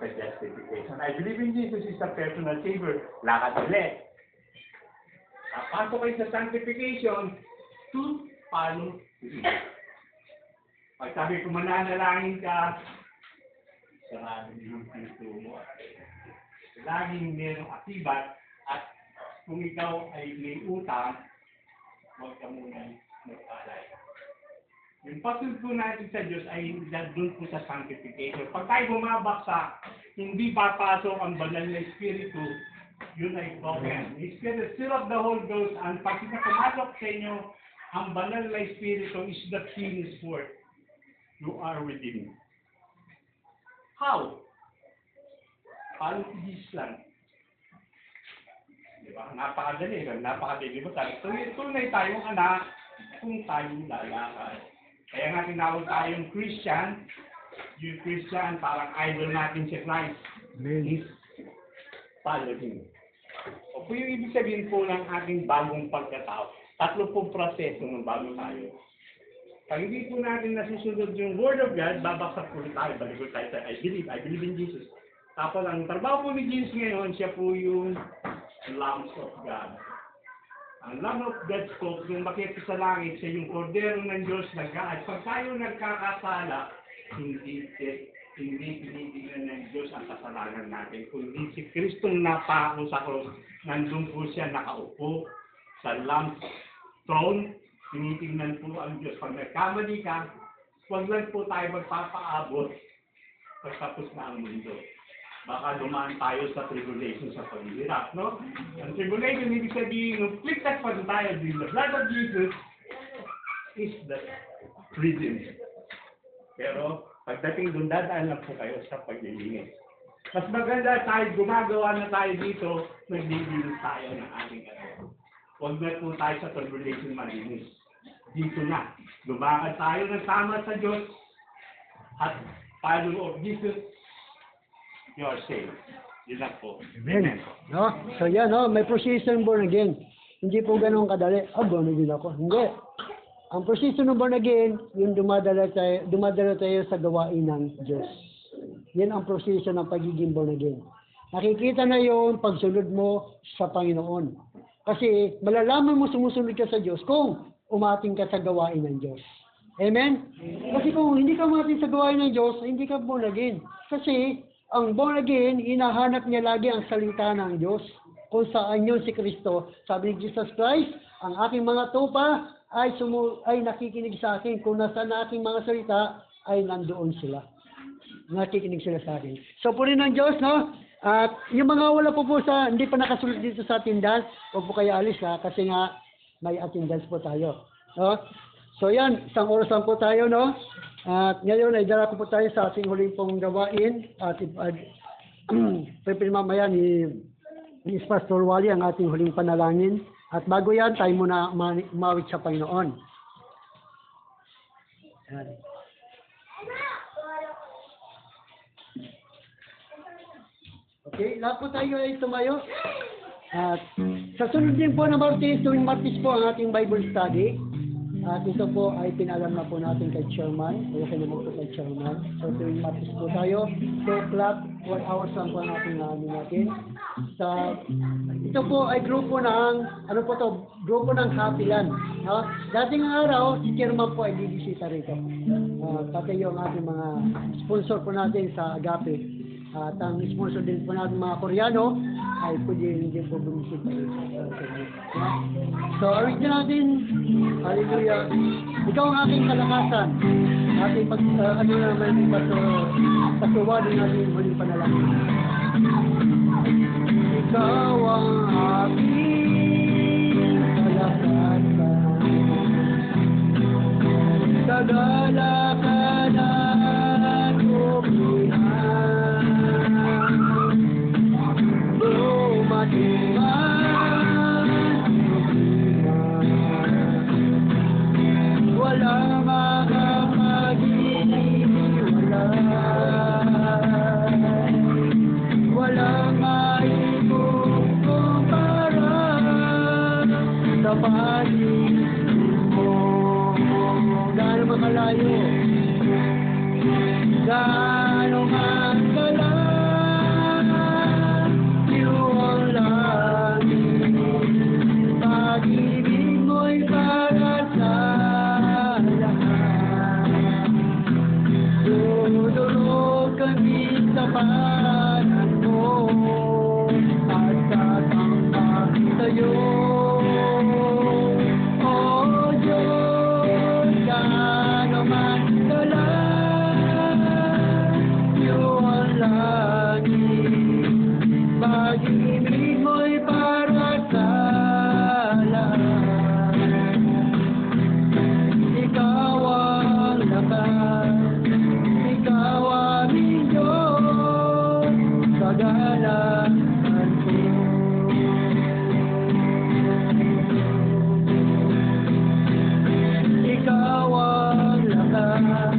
sa justification. I believe in Jesus is a personal savior. Lakad ulit. Pasok kayo sa sanctification, to follow Him. Pag sabi ko mananalangin ka, sarado yung pinto mo. Laging merong akibat at kung ikaw ay may utang, huwag ka muna magpalay. Yung pagsunod po natin sa Diyos ay doon po sa sanctification. Pag tayo bumabaksak, hindi papasok ang banal na Espiritu, yun ay problem. The Spirit, still of the Holy Ghost, ang pag pumasok sa inyo, ang banal na Espiritu is the finished work. You are within. How? Paano si Jesus lang? Diba? Napakadali. Napakadali. Tunay tayong anak kung tayong lalakad. Kaya nga tinawag tayong Christian. Yung Christian, parang idol natin si Christ. Is follow Him. O po yung ibig sabihin po ng ating bagong pagkatao. 3 pong proseso ng bago tayo. Pag hindi po natin nasusunod yung Word of God, babaksak po tayo, balik tayo sa I believe in Jesus. Tapos ang trabaho po ni Jesus ngayon, siya po yung Lamb of God. Ang Lamb of God po, kung makita sa langit, siya yung kordero ng Diyos na God. Pag tayo nagkakasala, hindi pinitignan ng Diyos ang kasalanan natin. Kundi si Kristong napako sa cross, nandun po siya nakaupo sa Lamb's throne. Tinitingnan po ang Diyos. Pag nagkamali ka, huwag lang po tayo magpapaabot pagtapos na ang mundo. Baka dumaan tayo sa tribulation sa paghihirap, no? Ang tribulation, ibig sabihin, afflicted pa tayo din. The blood of Jesus is the freedom. Pero, pagdating doon, dadaan lang po kayo sa paglilinis. Mas maganda tayo, gumagawa na tayo dito, naglilinis tayo ng ating ano. Huwag na po tayo sa tribulation malinis. Dito na. Lumakad tayo ng tama sa Diyos at follow of Jesus, you are saved. Yun lang po. Amen. No? So yan, no? May procession born again. Hindi po ganun kadali. Born again ako. Hindi. Ang procession ng born again, yung dumadala tayo sa gawain ng Diyos. Yan ang procession ng pagiging born again. Nakikita na yon pagsunod mo sa Panginoon. Kasi malalaman mo sumusunod ka sa Diyos kung umating ka sa gawain ng Diyos. Amen? Kasi kung hindi ka umating sa gawain ng Diyos, hindi ka born again. Kasi ang born again, hinahanap niya lagi ang salita ng Diyos. Kung saan yun si Kristo. Sabi ni Jesus Christ, ang aking mga tupa ay nakikinig sa akin. Kung nasaan na aking mga salita, ay nandoon sila. Nakikinig sila sa akin. So, punin ng Diyos, no? At yung mga wala po hindi pa nakasulat dito sa attendance, huwag po kayo alis ha, kasi nga may attendance po tayo. No? So yan, isang oras lang po tayo, no? At ngayon ay dala po tayo sa ating huling pong gawain. At mamaya ni Pastor Wally ang ating huling panalangin. At bago yan, tayo muna umawit sa Panginoon. Yan. Okay, lahat po tayo ay tumayo. At sa sunod din po na Martes, tuwing Martes po ang ating Bible study. At ito po ay pinalam na po natin kay Chairman. Okay naman po kay Chairman. So tuwing Martes po tayo, 2 o'clock, 1 hours lang po natin natin. Ito po ay grupo ng, grupo ng Hapilan. No? Dating araw, si Chairman po ay bibisita rito. Pati yung ating mga sponsor po natin sa Agape. At ang sponsor din po natin mga Koreano ay pwede din po bumisita. So, awit na natin. Hallelujah. Ikaw ang aking kalakasan. Ating ano naman patuwa din natin huling panalangin. Ikaw ang aking kalakasan. Kagalakanan ko pihan. Wala makapag-iwalay, walang maikukumpara sa pag-ibig mo. Gaano makalayo, gaano man kalayo ang langit, pag-ibig mo'y para sa lahat. Dudulog kami sa panan mo at sasamba sa'yo. O Diyos, gaano man kalayo ang langit, pag-ibig mo'y para sa lahat. Ikaw ang lakas, ikaw aming Diyos, kagalakan ko. Ikaw ang lakas,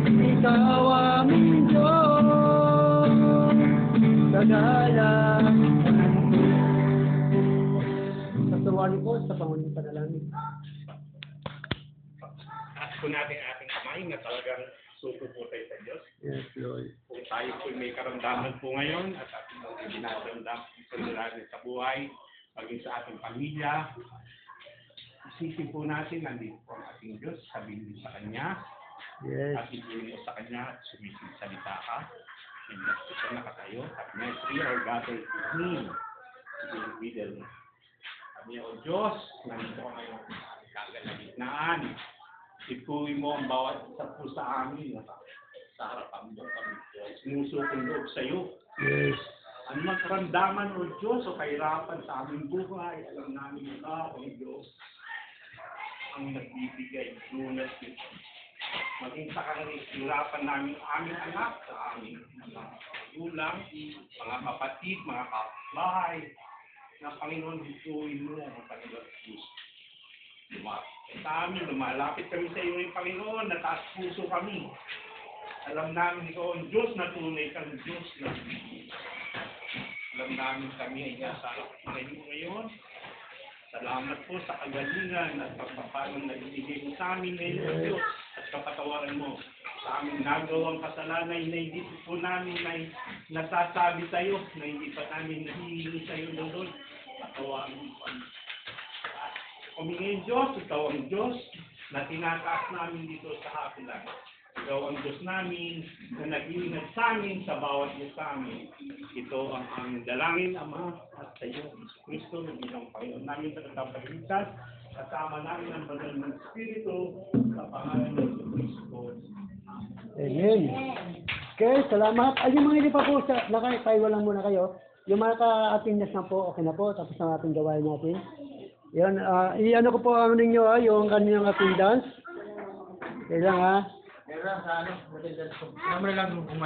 ikaw aming Diyos, kagalakan ko. Patuwali po sa panguling panalangin. Taas po natin ating kamay na talagang suko po tayo sa Diyos. Yes, Lord. Kung tayo po may karamdaman po ngayon at ating mga dinaramdam po natin sa buhay, maging sa ating pamilya, isipin po natin, nandito po ang ating Diyos, sabihin din sa Kanya, Yes. at ibuhin mo sa Kanya at sumisalita ka. And that's po siya nakatayo. At next we are gathered with Him in the middle. Sabi niya, O Diyos, nandito ka ngayon sa kalagitnaan. Ipuwi mo ang bawat isa po sa amin. Sa harapan mo kami, Diyos. Sinusukong loob sa iyo. Yes. Ang magkaramdaman, O Diyos, o kahirapan sa aming buhay, alam namin ikaw, O Diyos, ang nagbibigay lunas nito. Maging sa kahirapan namin aming anak, sa aming mga magulang, mga kapatid, mga kapitbahay, na Panginoon, bituin mo ang Panginoon Diyos. Sa amin, lumalapit kami sa iyo ng Panginoon, nataas puso kami. Alam namin ikaw ang Diyos na tunay kang Diyos na alam namin kami ay nasa ngayon. Salamat po sa kagalingan at pagpapalong na ibigay mo sa amin ngayon, Diyos, at kapatawaran mo sa aming nagawang kasalanan na hindi po namin na nasasabi sa iyo, na hindi pa namin nahihingi sa iyo, Lord. Patawaran mo po. Kumingin Diyos, ikaw ang Diyos na tinataas namin dito sa hapilan. Ikaw ang Diyos namin na nag-iingat sa amin sa bawat isa sa amin. Ito ang aming dalangin, Ama, at sa iyo, Kristo, na bilang Panginoon namin sa katapagligtas, kasama namin ang banal ng Espiritu sa pangalan ng Kristo. Amen. Okay, salamat. Ay, yung mga hindi pa po, nakakaiwa lang muna kayo. Yung mga ka-attendance na po, okay na po, tapos na ating gawain natin. Yan, i-ano ko po ang ninyo, yung kanyang attendance. Kailangan, Pero sa ano, naman lang kung